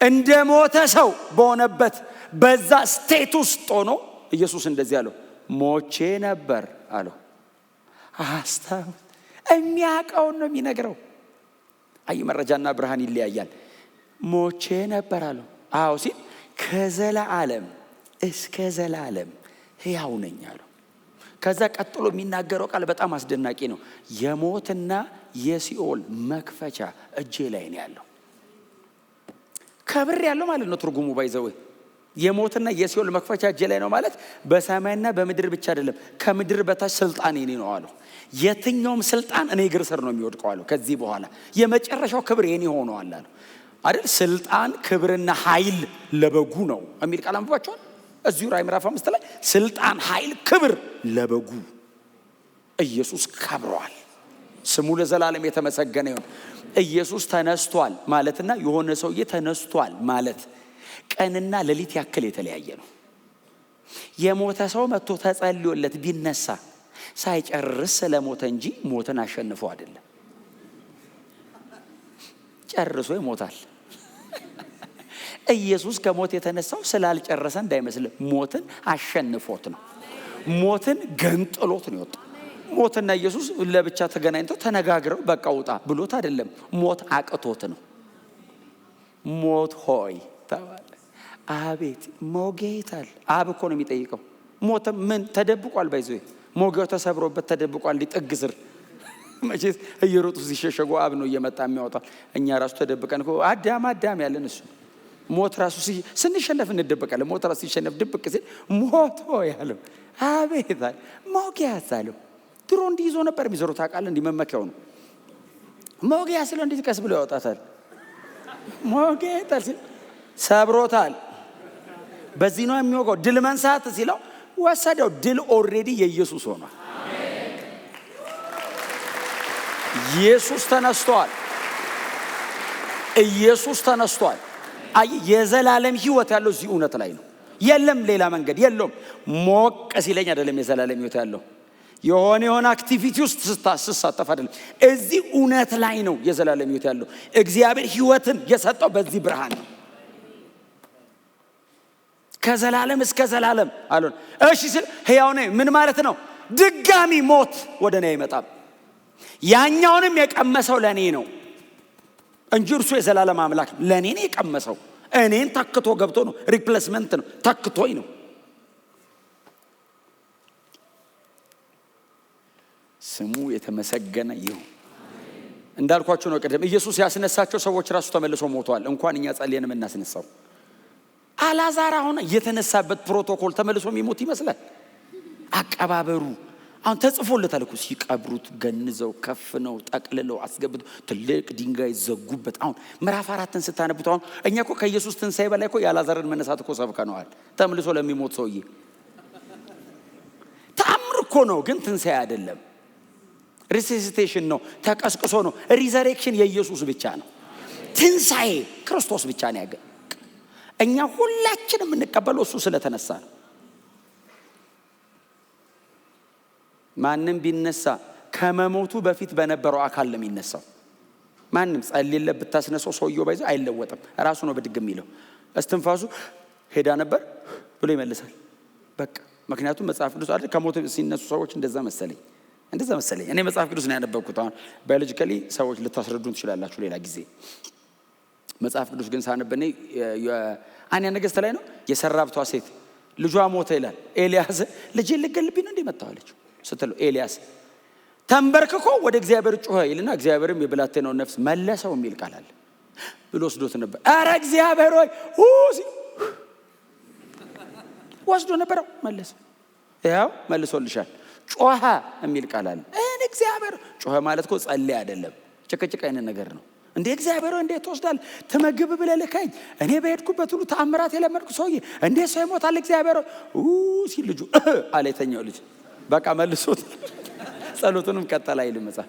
እንደ ሞተ ሰው በሆነበት በዛ ስቴት ውስጥ ሆኖ ኢየሱስ እንደዚህ አለው፣ ሞቼ ነበር አለው። የሚያውቀውን ነው የሚነግረው። አይ መረጃና ብርሃን ይለያያል። ሞቼ ነበር አለው። አዎ ሲል ከዘላለም እስከ ዘላለም ሕያው ነኝ አለው። ከዛ ቀጥሎ የሚናገረው ቃል በጣም አስደናቂ ነው። የሞትና የሲኦል መክፈቻ እጄ ላይ ነው ያለው። ከብር ያለው ማለት ነው ትርጉሙ። ባይዘው የሞትና የሲኦል መክፈቻ እጄ ላይ ነው ማለት በሰማይና በምድር ብቻ አይደለም፣ ከምድር በታች ስልጣን የኔ ነው አለው። የትኛውም ስልጣን እኔ እግር ስር ነው የሚወድቀው አለው። ከዚህ በኋላ የመጨረሻው ክብር የኔ ሆኗል አለው አይደል? ስልጣን ክብርና ኃይል ለበጉ ነው የሚል ቃል አንብባችኋል። እዚሁ ራዕይ ምዕራፍ 5 ላይ ስልጣን፣ ኃይል፣ ክብር ለበጉ። ኢየሱስ ከብሯል። ስሙ ለዘላለም የተመሰገነ ይሁን። ኢየሱስ ተነስቷል ማለትና የሆነ ሰውዬ ተነስቷል ማለት ቀንና ሌሊት ያክል የተለያየ ነው። የሞተ ሰው መጥቶ ተጸልዮለት ቢነሳ ሳይጨርስ ስለሞተ እንጂ ሞትን አሸንፎ አይደለም። ጨርሶ ይሞታል። ኢየሱስ ከሞት የተነሳው ስላልጨረሰ እንዳይመስል፣ ሞትን አሸንፎት ነው። ሞትን ገንጥሎት ነው የወጣው። ሞትና ኢየሱስ ለብቻ ተገናኝተው ተነጋግረው በቃ ውጣ ብሎት አይደለም። ሞት አቅቶት ነው። ሞት ሆይ ተባለ። አቤት ሞጌታል። አብ እኮ ነው የሚጠይቀው። ሞት ምን ተደብቋል? ባይዘው ሞጌው ተሰብሮበት ተደብቋል። ሊጥግ ስር መቼስ እየሮጡ ሲሸሸጉ አብ ነው እየመጣ የሚያወጣው። እኛ ራሱ ተደብቀን እኮ አዳም ያለን እሱ። ሞት ራሱ ስንሸነፍ እንደበቃለን። ሞት ራሱ ሲሸነፍ ድብቅ ሲል ሞት ሆይ ያለው አቤት አለ። ሞጌያስ አለው። ድሮ እንዲህ ይዞ ነበር የሚዘሩት ታውቃለህ። እንዲህ መመኪያው ነው። ሞጌያ ስለው እንዲህ ቀስ ብሎ ያወጣታል። ሞጌታል ሲል ሰብሮታል። በዚህ ነው የሚወጋው። ድል መንሳት ሲለው ወሰደው። ድል ኦልሬዲ የኢየሱስ ሆኗል። ኢየሱስ ተነስቷል። ኢየሱስ ተነስቷል። አይ የዘላለም ሕይወት ያለው እዚህ እውነት ላይ ነው። የለም ሌላ መንገድ የለውም። ሞቅ ሲለኝ አይደለም የዘላለም ሕይወት ያለው። የሆነ አክቲቪቲ ውስጥ ስሳተፍ አይደለም። እዚህ እውነት ላይ ነው የዘላለም ሕይወት ያለው። እግዚአብሔር ሕይወትን የሰጠው በዚህ ብርሃን ነው። ከዘላለም እስከ ዘላለም አሉን። እሺ ስል ሕያው ነኝ ምን ማለት ነው? ድጋሚ ሞት ወደ እኔ አይመጣም። ያኛውንም የቀመሰው ለእኔ ነው እንጂ እርሱ የዘላለም አምላክ ነው። ለእኔ ነው የቀመሰው። እኔን ተክቶ ገብቶ ነው። ሪፕሌስመንት ነው። ተክቶኝ ነው። ስሙ የተመሰገነ ይሁን። እንዳልኳቸው ነው ቀደም ኢየሱስ ያስነሳቸው ሰዎች ራሱ ተመልሶ ሞተዋል። እንኳን እኛ ጸልየን የምናስነሳው አልዓዛር አሁን የተነሳበት ፕሮቶኮል ተመልሶ የሚሞት ይመስላል። አቀባበሩ አሁን ተጽፎለታል እኮ ሲቀብሩት ገንዘው ከፍነው ጠቅልለው አስገብተው ትልቅ ድንጋይ ዘጉበት። አሁን ምዕራፍ 4ን ስታነቡት አሁን እኛ እኮ ከኢየሱስ ትንሣኤ በላይ እኮ የአልዓዛርን መነሳት እኮ ሰብከነዋል። ተመልሶ ለሚሞት ሰውዬ ተአምር እኮ ነው፣ ግን ትንሣኤ አይደለም። ሪሰሲቴሽን ነው፣ ተቀስቅሶ ነው። ሪዘሬክሽን የኢየሱስ ብቻ ነው። ትንሣኤ ክርስቶስ ብቻ ነው ያገ እኛ ሁላችንም የምንቀበለው እሱ ስለተነሳ ነው። ማንም ቢነሳ ከመሞቱ በፊት በነበረው አካል ነው የሚነሳው። ማንም ጸልየለ ብታስነሳው ሰውየው ባይዘው አይለወጥም። ራሱ ነው ብድግ የሚለው። እስትንፋሱ ሄዳ ነበር ብሎ ይመልሳል። በቃ ምክንያቱም መጽሐፍ ቅዱስ አይደል ከሞት ሲነሱ ሰዎች እንደዛ መሰለኝ። እኔ መጽሐፍ ቅዱስ ነው ያነበብኩት። አሁን ባዮሎጂካሊ ሰዎች ልታስረዱን ትችላላችሁ ሌላ ጊዜ። መጽሐፍ ቅዱስ ግን ሳነብኔ አንያ ነገሥት ላይ ነው የሰራብቷ ሴት ልጇ ሞተ ይላል። ኤልያስ ልጄ ልገልብኝ ነው እንደመጣዋለች ስትለው ኤልያስ ተንበርክኮ ወደ እግዚአብሔር ጮኸ ይልና እግዚአብሔርም የብላቴናውን ነፍስ መለሰው የሚል ቃል አለ ብሎ ወስዶት ነበር። አረ እግዚአብሔር ሆይ ወስዶ ነበር መለሰ። ያው መልሶልሻል። ጮኸ የሚል ቃል አለ። እኔ እግዚአብሔር ጮኸ ማለት እኮ ጸልይ አይደለም፣ ጭቅጭቅ አይነት ነገር ነው። እንዴ እግዚአብሔር ሆይ እንዴት ትወስዳል? ተመግብ ብለህ ልከኝ እኔ በሄድኩበት ሁሉ ተአምራት የለመድኩ ሰውዬ እንዴት ሰው ይሞታል? እግዚአብሔር ሆይ ሲል ልጁ አለ የተኛው ልጅ በቃ መልሶት ጸሎቱንም ቀጠለ አይልም መጽሐፍ።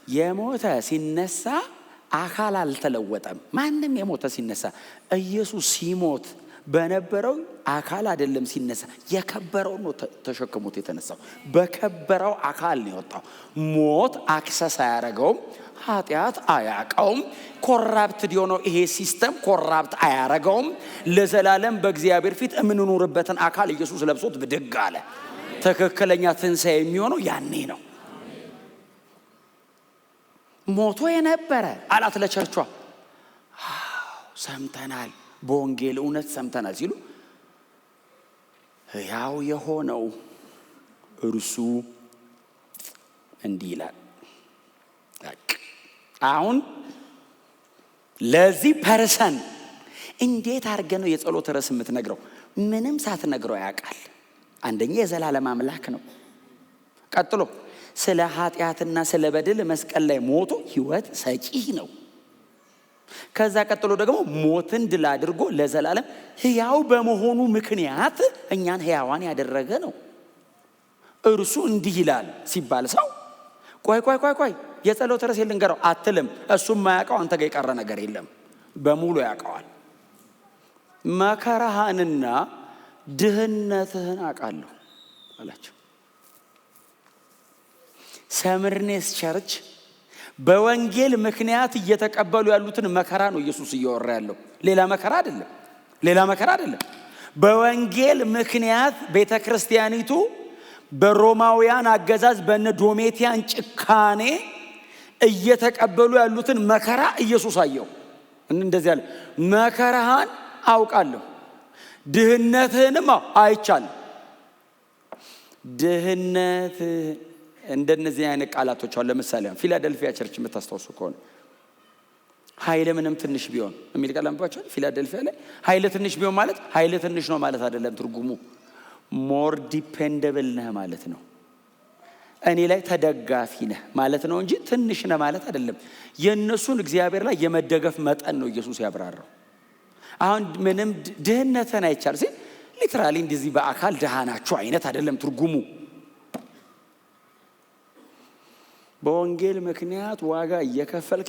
የሞተ ሲነሳ አካል አልተለወጠም። ማንም የሞተ ሲነሳ ኢየሱስ ሲሞት በነበረው አካል አይደለም ሲነሳ፣ የከበረው ነው ተሸክሞት የተነሳው። በከበረው አካል ነው የወጣው። ሞት አክሰስ አያረገውም። ኃጢአት አያቀውም። ኮራፕት የሆነው ይሄ ሲስተም ኮራፕት አያረገውም። ለዘላለም በእግዚአብሔር ፊት የምንኖርበትን አካል ኢየሱስ ለብሶት ብድግ አለ። ትክክለኛ ትንሣኤ የሚሆነው ያኔ ነው። ሞቶ የነበረ አላት ለቸርቿ ሰምተናል፣ በወንጌል እውነት ሰምተናል ሲሉ ሕያው የሆነው እርሱ እንዲህ ይላል። አሁን ለዚህ ፐርሰን እንዴት አድርገ ነው የጸሎት ርዕስ የምትነግረው? ምንም ሳትነግረው ያውቃል። አንደኛ የዘላለም አምላክ ነው። ቀጥሎ ስለ ኃጢአትና ስለ በደል መስቀል ላይ ሞቶ ሕይወት ሰጪ ነው። ከዛ ቀጥሎ ደግሞ ሞትን ድል አድርጎ ለዘላለም ሕያው በመሆኑ ምክንያት እኛን ሕያዋን ያደረገ ነው። እርሱ እንዲህ ይላል ሲባል ሰው ቆይ የጸሎት ርዕስ ልንገረው አትልም። እሱም ማያውቀው አንተ ጋር የቀረ ነገር የለም፣ በሙሉ ያውቀዋል። መከራህንና ድህነትህን አውቃለሁ አላቸው። ሰምርኔስ ቸርች በወንጌል ምክንያት እየተቀበሉ ያሉትን መከራ ነው ኢየሱስ እያወራ ያለው። ሌላ መከራ አይደለም። በወንጌል ምክንያት ቤተክርስቲያኒቱ በሮማውያን አገዛዝ በነ ዶሜቲያን ጭካኔ እየተቀበሉ ያሉትን መከራ ኢየሱስ አየው። እንደዚህ ያለ መከራህን አውቃለሁ፣ ድህነትህንም አይቻለሁ። ድህነት እንደነዚህ አይነት ቃላቶች አሉ። ለምሳሌ ፊላደልፊያ ቸርች የምታስታውሱ ከሆነ ኃይለ ምንም ትንሽ ቢሆን የሚል ቃል አንብባችኋል። ፊላደልፊያ ላይ ኃይለ ትንሽ ቢሆን ማለት ኃይለ ትንሽ ነው ማለት አይደለም። ትርጉሙ ሞር ዲፔንደብል ነህ ማለት ነው። እኔ ላይ ተደጋፊ ነህ ማለት ነው እንጂ ትንሽ ነህ ማለት አይደለም። የነሱን እግዚአብሔር ላይ የመደገፍ መጠን ነው ኢየሱስ ያብራራው። አሁን ምንም ድህነትን አይቻል ሲል ሊትራሊ እንደዚህ በአካል ድሃ ናችሁ አይነት አይደለም ትርጉሙ። በወንጌል ምክንያት ዋጋ እየከፈልክ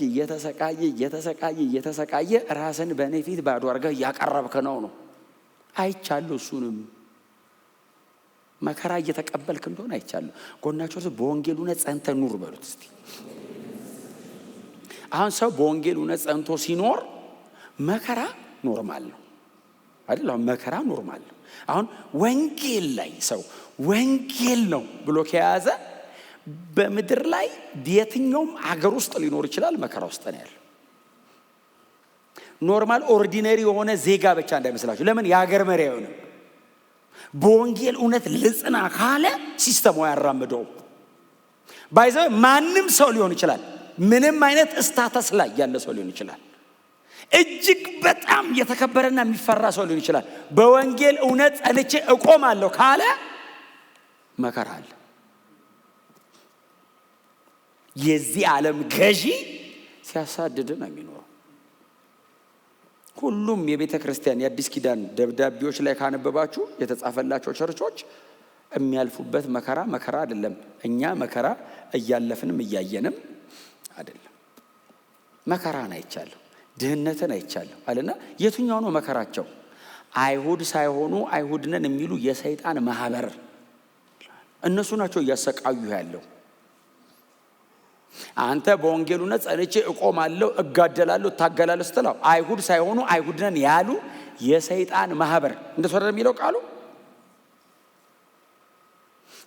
እየተሰቃየ ራስን በእኔ ፊት ባዶ አድርገህ እያቀረብክ ነው። አይቻለሁ። እሱንም መከራ እየተቀበልክ እንደሆነ አይቻለሁ። ጎናቸው በወንጌል እውነት ጸንተህ ኑር በሉት እስቲ። አሁን ሰው በወንጌል እውነት ጸንቶ ሲኖር መከራ ኖርማል ነው አይደል? አሁን መከራ ኖርማል ነው። አሁን ወንጌል ላይ ሰው ወንጌል ነው ብሎ ከያዘ በምድር ላይ የትኛውም አገር ውስጥ ሊኖር ይችላል፣ መከራ ውስጥ ነው ያለው። ኖርማል ኦርዲነሪ የሆነ ዜጋ ብቻ እንዳይመስላችሁ። ለምን የሀገር መሪ አይሆንም? በወንጌል እውነት ልጽና ካለ ሲስተሙ ያራምደው። ባይዘው ማንም ሰው ሊሆን ይችላል፣ ምንም አይነት ስታተስ ላይ ያለ ሰው ሊሆን ይችላል፣ እጅግ በጣም የተከበረና የሚፈራ ሰው ሊሆን ይችላል። በወንጌል እውነት ጸንቼ እቆማለሁ ካለ መከራ አለ። የዚህ ዓለም ገዢ ሲያሳድድ ነው የሚኖረው። ሁሉም የቤተ ክርስቲያን የአዲስ ኪዳን ደብዳቤዎች ላይ ካነበባችሁ የተጻፈላቸው ቸርቾች የሚያልፉበት መከራ አይደለም። እኛ መከራ እያለፍንም እያየንም አይደለም። መከራን አይቻለሁ፣ ድህነትን አይቻለሁ አለና የትኛው ነው መከራቸው? አይሁድ ሳይሆኑ አይሁድ ነን የሚሉ የሰይጣን ማህበር እነሱ ናቸው እያሰቃዩ ያለው። አንተ በወንጌሉነት ጸንቼ እቆማለሁ፣ እጋደላለሁ፣ እታገላለሁ ስትለው አይሁድ ሳይሆኑ አይሁድ ነን ያሉ የሰይጣን ማህበር እንደሱ አይደል የሚለው ቃሉ?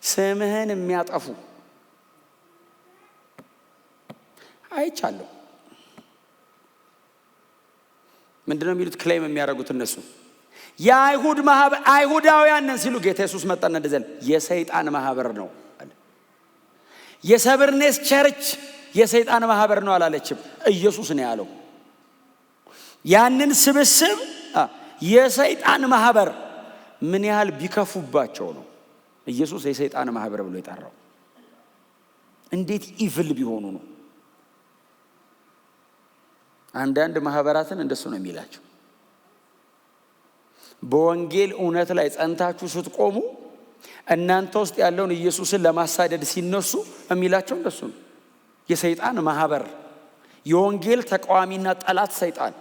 ስምህን የሚያጠፉ አይቻለሁ። ምንድነው የሚሉት? ክሌም የሚያደርጉት እነሱ የአይሁድ ማህበር አይሁዳውያን ነን ሲሉ ጌታ ኢየሱስ መጣና እንደዘለ የሰይጣን ማህበር ነው አለ። የሰብርኔስ ቸርች የሰይጣን ማህበር ነው አላለችም፣ ኢየሱስ ነው ያለው። ያንን ስብስብ የሰይጣን ማህበር ምን ያህል ቢከፉባቸው ነው ኢየሱስ የሰይጣን ማህበር ብሎ የጠራው? እንዴት ኢቭል ቢሆኑ ነው? አንዳንድ ማህበራትን እንደሱ ነው የሚላቸው። በወንጌል እውነት ላይ ጸንታችሁ ስትቆሙ እናንተ ውስጥ ያለውን ኢየሱስን ለማሳደድ ሲነሱ የሚላቸው እንደሱ ነው። የሰይጣን ማህበር፣ የወንጌል ተቃዋሚና ጠላት ሰይጣን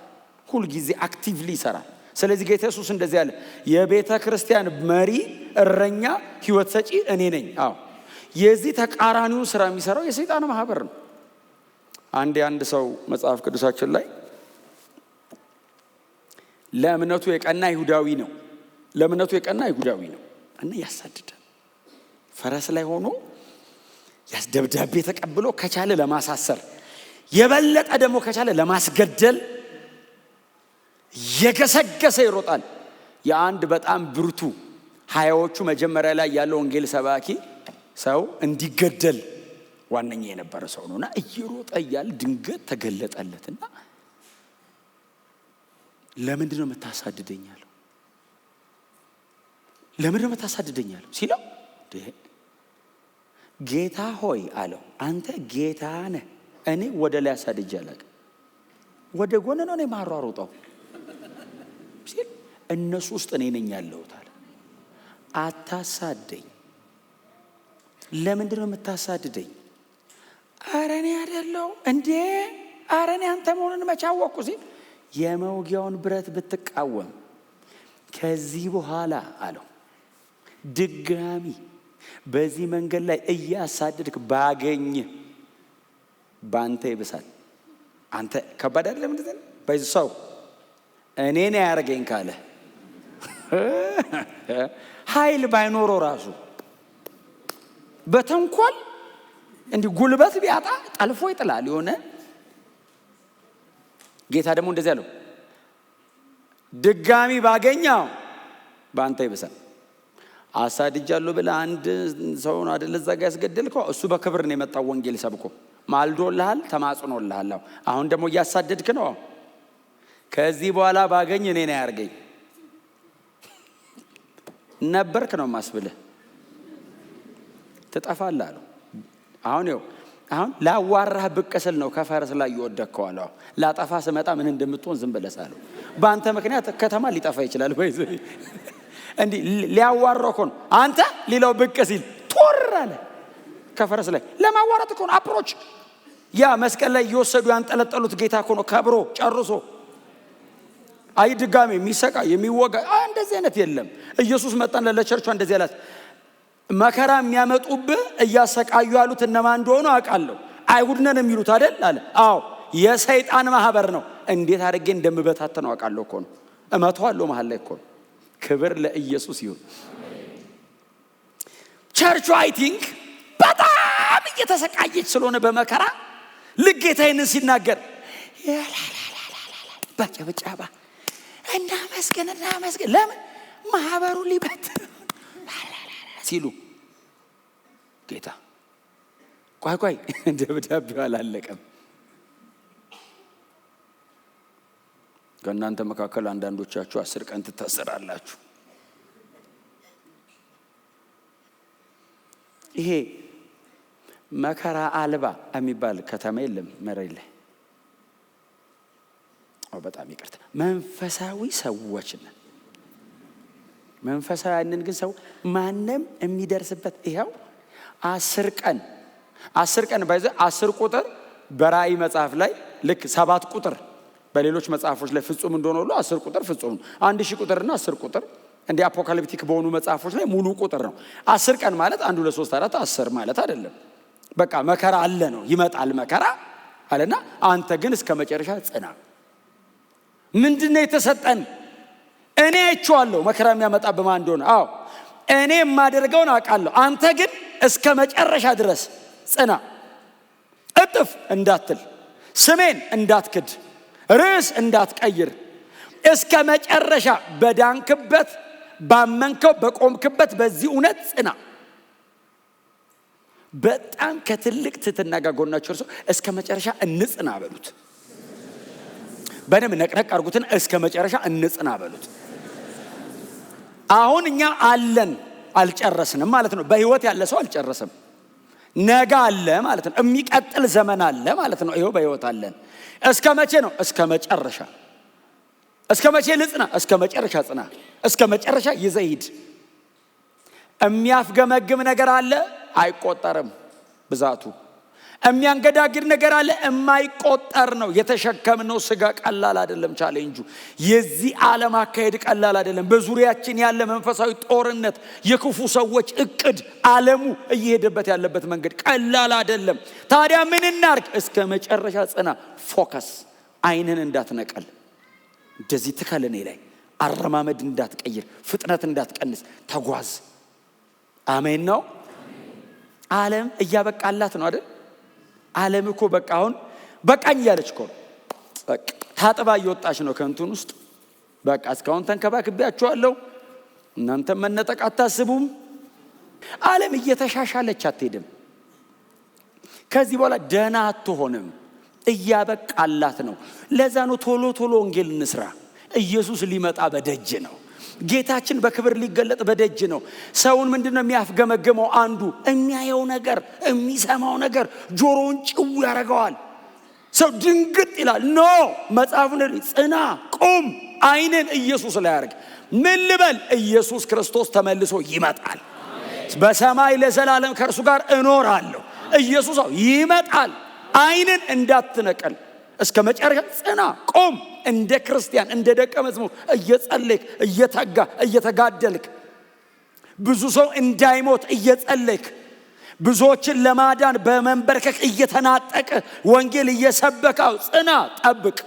ሁል ጊዜ አክቲቭሊ ይሰራል። ስለዚህ ጌታ ኢየሱስ እንደዚህ ያለ የቤተ ክርስቲያን መሪ፣ እረኛ፣ ህይወት ሰጪ እኔ ነኝ። አዎ የዚህ ተቃራኒው ስራ የሚሰራው የሰይጣን ማህበር ነው። አንድ ሰው መጽሐፍ ቅዱሳችን ላይ ለእምነቱ የቀና ይሁዳዊ ነው እና ያሳድዳል። ፈረስ ላይ ሆኖ ያስደብዳቤ ተቀብሎ ከቻለ ለማሳሰር የበለጠ ደግሞ ከቻለ ለማስገደል የገሰገሰ ይሮጣል። የአንድ በጣም ብርቱ ሃያዎቹ መጀመሪያ ላይ ያለው ወንጌል ሰባኪ ሰው እንዲገደል ዋነኛ የነበረ ሰው ነውና እየሮጠ እያለ ድንገት ተገለጠለትና ለምንድን ነው የምታሳድደኛለሁ? ሲለው ጌታ ሆይ አለው። አንተ ጌታ ነህ፣ እኔ ወደ ላይ አሳድጄ አላውቅም፣ ወደ ጎን ነው እኔ ማሯሩጠው ሲል እነሱ ውስጥ እኔ ነኝ ያለሁት አለ። አታሳደኝ። ለምንድን ነው የምታሳድደኝ? ኧረ እኔ አይደለሁ እንዴ፣ ኧረ እኔ አንተ መሆኑን መቼ አወቅኩ ሲል የመውጊያውን ብረት ብትቃወም ከዚህ በኋላ አለው ድጋሚ በዚህ መንገድ ላይ እያሳደድክ ባገኝ ባንተ ይብሳል። አንተ ከባድ አይደለም እንደዚህ በዚህ ሰው እኔ ነኝ ያረገኝ ካለ ኃይል ባይኖረው ራሱ በተንኮል እንዲህ ጉልበት ቢያጣ ጠልፎ ይጥላል የሆነ። ጌታ ደግሞ እንደዚህ ያለው ድጋሚ ባገኛው ባንተ ይብሳል። አሳድጃለሁ ብለህ አንድ ሰውን አይደል እዛ ጋር ያስገደልከው? እሱ በክብር ነው የመጣው ወንጌል ሰብኮ ማልዶልሃል፣ ተማጽኖልሃል። አሁን ደግሞ እያሳደድክ ነው። ከዚህ በኋላ ባገኝ እኔ ነኝ ያርገኝ ነበርክ ነው ማስብልህ፣ ትጠፋለህ አለው። አሁን ላዋራህ ብቀስል ነው ከፈረስ ላይ ይወደቅከው አለው። ላጠፋ ስመጣ ምን እንደምትሆን ዝም ብለህ ሳለው። በአንተ ምክንያት ከተማ ሊጠፋ ይችላል። ወይስ እንዴ ሊያዋራው እኮ ነው። አንተ ሊለው ብቅ ሲል ጦር አለ ከፈረስ ላይ ለማዋራት እኮ ነው። አፕሮች ያ መስቀል ላይ እየወሰዱ ያንጠለጠሉት ጌታ እኮ ነው ከብሮ ጨርሶ። አይ ድጋሚ የሚሰቃ የሚወጋ እንደዚህ አይነት የለም። ኢየሱስ መጣን ለቸርቿ እንደዚህ አላት። መከራ የሚያመጡብህ እያሰቃዩ ያሉት እነማን እንደሆኑ አውቃለሁ። አይሁድ ነን የሚሉት አይደል አለ። አዎ የሰይጣን ማህበር ነው። እንዴት አድርጌ እንደምበታተነው አውቃለሁ እኮ ነው። እመቷለሁ መሃል ላይ እኮ። ክብር ለኢየሱስ ይሁን። ቸርቹ አይ ቲንክ በጣም እየተሰቃየች ስለሆነ በመከራ ልክ ጌታ ይህንን ሲናገር በጭብጨባ እናመስግን። ለምን ማህበሩ ሊበት ሲሉ ጌታ ቆይ ደብዳቤው አላለቀም። ከእናንተ መካከል አንዳንዶቻችሁ 10 ቀን ትታሰራላችሁ። ይሄ መከራ አልባ የሚባል ከተማ የለም መሬት ላይ። በጣም ይቅርታ፣ መንፈሳዊ ሰዎች ነን። መንፈሳዊያንን ግን ሰው ማንም የሚደርስበት ይሄው 10 ቀን ባይዘ 10 ቁጥር በራእይ መጽሐፍ ላይ ልክ 7 ቁጥር በሌሎች መጽሐፎች ላይ ፍጹም እንደሆነ ሁሉ 10 ቁጥር ፍጹም ነው። 1000 ቁጥርና 10 ቁጥር እንደ አፖካሊፕቲክ በሆኑ መጽሐፎች ላይ ሙሉ ቁጥር ነው። 10 ቀን ማለት 1 2 3 4 10 ማለት አይደለም። በቃ መከራ አለ ነው፣ ይመጣል መከራ አለና አንተ ግን እስከ መጨረሻ ጽና። ምንድነው የተሰጠን? እኔ አይቼዋለሁ መከራ የሚያመጣብህ ማን እንደሆነ። አዎ እኔ የማደርገውን አውቃለሁ። አንተ ግን እስከ መጨረሻ ድረስ ጽና። እጥፍ እንዳትል፣ ስሜን እንዳትክድ፣ ርዕስ እንዳትቀይር፣ እስከ መጨረሻ በዳንክበት ባመንከው በቆምክበት በዚህ እውነት ጽና። በጣም ከትልቅ ትህትና ጋር ጎናችሁ እርሶ እስከ መጨረሻ እንጽና በሉት። በደም ነቅነቅ አድርጉትን። እስከ መጨረሻ እንጽና በሉት። አሁን እኛ አለን አልጨረስንም ማለት ነው። በህይወት ያለ ሰው አልጨረሰም። ነገ አለ ማለት ነው። የሚቀጥል ዘመን አለ ማለት ነው። ይሄው በህይወት አለን። እስከ መቼ ነው? እስከ መጨረሻ። እስከ መቼ ልጽና? እስከ መጨረሻ ጽና። እስከ መጨረሻ ይዘህ ሂድ። የሚያፍገመግም ነገር አለ፣ አይቆጠርም ብዛቱ። የሚያንገዳግድ ነገር አለ፣ የማይቆጠር ነው። የተሸከምነው ስጋ ቀላል አይደለም። ቻሌንጁ የዚህ ዓለም አካሄድ ቀላል አይደለም። በዙሪያችን ያለ መንፈሳዊ ጦርነት፣ የክፉ ሰዎች እቅድ፣ ዓለሙ እየሄደበት ያለበት መንገድ ቀላል አይደለም። ታዲያ ምን እናርግ? እስከ መጨረሻ ጽና። ፎከስ። አይንህን እንዳትነቀል፣ እንደዚህ ትከል እኔ ላይ። አረማመድ እንዳትቀይር፣ ፍጥነት እንዳትቀንስ፣ ተጓዝ። አሜን ነው። ዓለም እያበቃላት ነው አይደል? ዓለም እኮ በቃ አሁን በቃኝ ያለች እኮ በቃ ታጥባ እየወጣች ነው ከንቱን ውስጥ። በቃ እስካሁን ተንከባክቤያችኋለሁ፣ እናንተ መነጠቅ አታስቡም። ዓለም እየተሻሻለች አትሄድም። ከዚህ በኋላ ደህና አትሆንም። እያበቃላት ነው። ለዛ ነው ቶሎ ቶሎ ወንጌል እንስራ። ኢየሱስ ሊመጣ በደጅ ነው። ጌታችን በክብር ሊገለጥ በደጅ ነው። ሰውን ምንድነው የሚያፍገመገመው? አንዱ የሚያየው ነገር፣ የሚሰማው ነገር ጆሮውን ጭው ያደርገዋል። ሰው ድንግጥ ይላል። ኖ መጽሐፉን ጽና፣ ቁም፣ አይንን ኢየሱስ ላይ ያርግ። ምን ልበል? ኢየሱስ ክርስቶስ ተመልሶ ይመጣል። በሰማይ ለዘላለም ከእርሱ ጋር እኖራለሁ። ኢየሱስ ይመጣል። አይንን እንዳትነቀል፣ እስከ መጨረሻ ጽና፣ ቁም። እንደ ክርስቲያን እንደ ደቀ መዝሙር እየጸለይክ እየተጋ እየተጋደልክ ብዙ ሰው እንዳይሞት እየጸለይክ ብዙዎችን ለማዳን በመንበርከክ እየተናጠቀ ወንጌል እየሰበካው ጽና፣ ጠብቅ።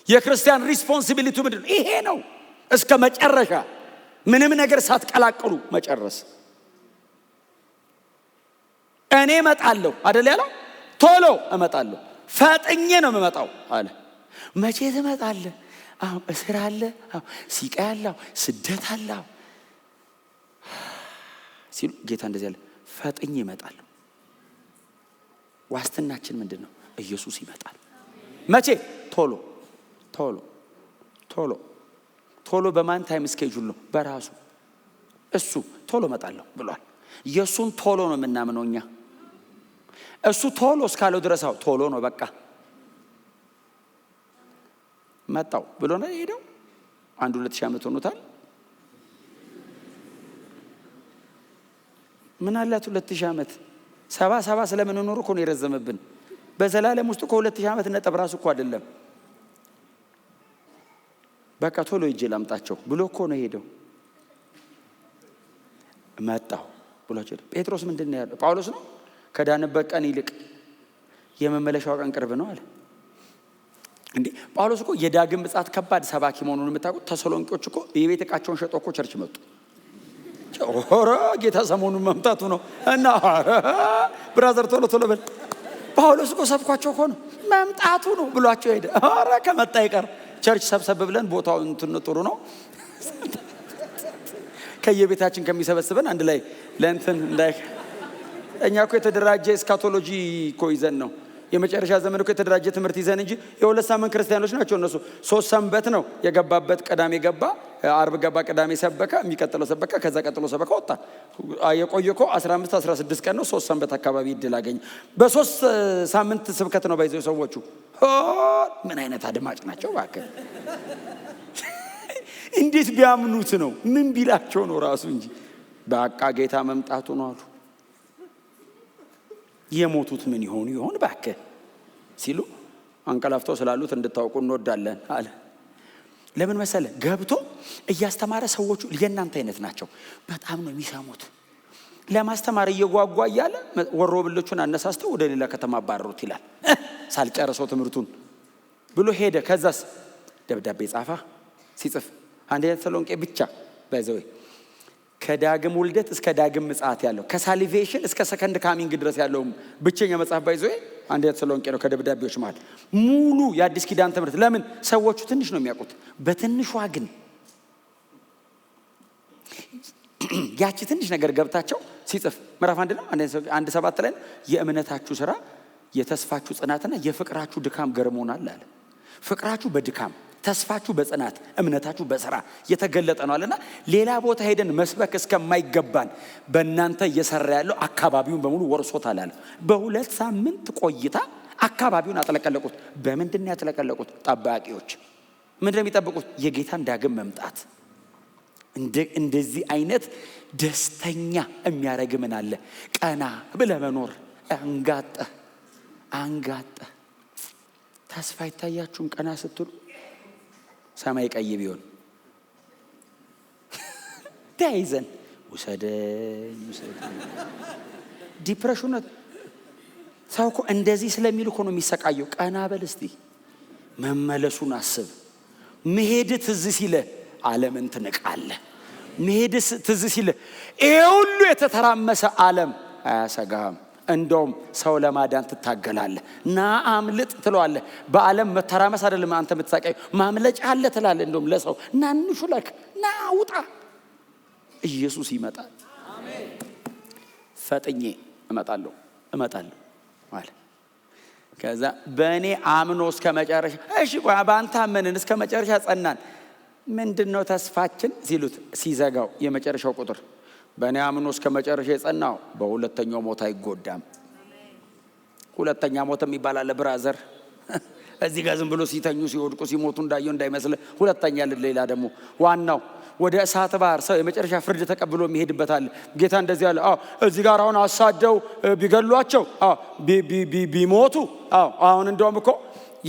የክርስቲያን ሪስፖንሲቢሊቲ ምንድነው? ይሄ ነው። እስከ መጨረሻ ምንም ነገር ሳትቀላቅሉ መጨረስ። እኔ እመጣለሁ አይደል ያለው? ቶሎ እመጣለሁ፣ ፈጥኜ ነው የምመጣው አለ። መቼ ትመጣለህ? አሁን እስር አለ፣ አሁን ሲቃይ አለ፣ ስደት አለ ሲሉ ጌታ እንደዚህ አለ፣ ፈጥኜ እመጣለሁ። ዋስትናችን ምንድነው? ኢየሱስ ይመጣል። መቼ? ቶሎ ቶሎ ቶሎ ቶሎ። በማን ታይም ስኬጁል ነው? በራሱ እሱ ቶሎ እመጣለሁ ብሏል። ኢየሱስን ቶሎ ነው የምናምነው እኛ። እሱ ቶሎ እስካለው ድረስ ቶሎ ነው በቃ መጣው ብሎ ነው ሄደው። 1-2 ዓመት ሆኖታል። ምን አላት 2000 ዓመት? 70 ስለምን ኖር እኮ ነው የረዘመብን። በዘላለም ውስጥ እኮ 2000 ዓመት ነጥብ ራሱ እኮ አይደለም። በቃ ቶሎ ሂጄ ላምጣቸው ብሎ እኮ ነው ሄደው። መጣው ብሎ ሄደ። ጴጥሮስ ምንድነው ያለው? ጳውሎስ ነው ከዳንበት ቀን ይልቅ የመመለሻው ቀን ቅርብ ነው አለ። እንዴ ጳውሎስ እኮ የዳግም ምጽአት ከባድ ሰባኪ መሆኑን የምታውቁት ተሰሎንቄዎች እኮ የቤት ዕቃቸውን ሸጠው እኮ ቸርች መጡ። ኦሮ ጌታ ሰሞኑን መምጣቱ ነው እና ብራዘር ቶሎ ቶሎ በል ጳውሎስ እኮ ሰብኳቸው እኮ ነው መምጣቱ ነው ብሏቸው ሄደ። ኦሮ ከመጣ ይቀር ቸርች ሰብሰብ ብለን ቦታው እንትን ጥሩ ነው ከየቤታችን ከሚሰበስበን አንድ ላይ ለእንትን እንዳይ እኛ እኮ የተደራጀ እስካቶሎጂ እኮ ይዘን ነው የመጨረሻ ዘመን እኮ የተደራጀ ትምህርት ይዘን እንጂ የሁለት ሳምንት ክርስቲያኖች ናቸው እነሱ። 3 ሰንበት ነው የገባበት። ቅዳሜ ገባ፣ አርብ ገባ፣ ቅዳሜ ሰበከ፣ የሚቀጥለው ሰበከ፣ ከዛ ቀጥሎ ሰበከ ወጣ። የቆየ እኮ 15 16 ቀን ነው። 3 ሰንበት አካባቢ እድል አገኘ። በ3 ሳምንት ስብከት ነው ባይዘው ሰዎቹ። ምን አይነት አድማጭ ናቸው እባክህ! እንዴት ቢያምኑት ነው? ምን ቢላቸው ነው ራሱ እንጂ በቃ ጌታ መምጣቱ ነው አሉ። የሞቱት ምን ይሆኑ ይሆን እባክህ ሲሉ አንቀላፍተው ስላሉት እንድታውቁ እንወዳለን አለ። ለምን መሰለ? ገብቶ እያስተማረ ሰዎቹ የእናንተ አይነት ናቸው። በጣም ነው የሚሰሙት። ለማስተማር እየጓጓ እያለ ወሮብልቹን አነሳስተው ወደ ሌላ ከተማ አባረሩት ይላል። ሳልጨርሰው ትምህርቱን ብሎ ሄደ። ከዛስ ደብዳቤ ጻፋ። ሲጽፍ አንደኛ ተሰሎንቄ ብቻ ባይዘው ከዳግም ውልደት እስከ ዳግም ምጽአት ያለው ከሳሊቬሽን እስከ ሰከንድ ካሚንግ ድረስ ያለው ብቸኛ መጽሐፍ ባይዘው አንደኛ ተሰሎንቄ ነው። ከደብዳቤዎች ማለት ሙሉ የአዲስ ኪዳን ትምህርት። ለምን ሰዎቹ ትንሽ ነው የሚያውቁት። በትንሿ ግን ያቺ ትንሽ ነገር ገብታቸው ሲጽፍ ምዕራፍ 1 ነው 1:7 ላይ የእምነታችሁ ስራ የተስፋችሁ ጽናትና የፍቅራችሁ ድካም ገርሞናል አለ። ፍቅራችሁ በድካም ተስፋችሁ በጽናት እምነታችሁ በስራ የተገለጠ ነው አለና ሌላ ቦታ ሄደን መስበክ እስከማይገባን በእናንተ እየሰራ ያለው አካባቢውን በሙሉ ወርሶታል አለ። በ2 ሳምንት ቆይታ አካባቢውን አጥለቀለቁት። በምንድን ነው ያጥለቀለቁት? ጠባቂዎች ምንድነው የሚጠብቁት? የጌታን ዳግም መምጣት። እንደዚህ አይነት ደስተኛ የሚያረግ ምን አለ? ቀና ብለህ መኖር። አንጋጠ ተስፋ ይታያችሁም ቀና ስትሉ ሰማይ ቀይ ቢሆን ተይዘን ውሰደኝ ዲፕሬሽን ሰው እኮ እንደዚህ ስለሚል እኮ ነው የሚሰቃየው። ቀና በል እስቲ መመለሱን አስብ። መሄድ ትዝ ሲለ ዓለምን ትንቃለህ። መሄድ ትዝ ሲለ ይሄ ሁሉ የተተራመሰ ዓለም አያሰጋህም። እንደውም ሰው ለማዳን ትታገላለህ። ና አምልጥ ትለዋለህ። በዓለም መተራመስ አይደለም አንተ የምትሳቀየው፣ ማምለጫ አለ ትላለህ። እንደውም ለሰው ና እንሹለክ ና ውጣ። ኢየሱስ ይመጣል። አሜን። ፈጥኜ እመጣለሁ ማለት ከዛ በእኔ አምኖ እስከ መጨረሻ እሺ በአንተ አመንን እስከ መጨረሻ ጸናን። ምንድነው ተስፋችን ሲሉት ሲዘጋው የመጨረሻው ቁጥር በእኔ አምኖ እስከ መጨረሻ የጸናው በሁለተኛው ሞት አይጎዳም። ሁለተኛ ሞት የሚባል አለ ብራዘር። እዚህ ጋር ዝም ብሎ ሲተኙ ሲወድቁ ሲሞቱ እንዳየው እንዳይመስል ሁለተኛ ሌላ ደግሞ ዋናው ወደ እሳት ባህር ሰው የመጨረሻ ፍርድ ተቀብሎ የሚሄድበታል። ጌታ እንደዚህ ያለ እዚህ ጋር አሁን አሳደው ቢገሏቸው ቢሞቱ አሁን እንደውም እኮ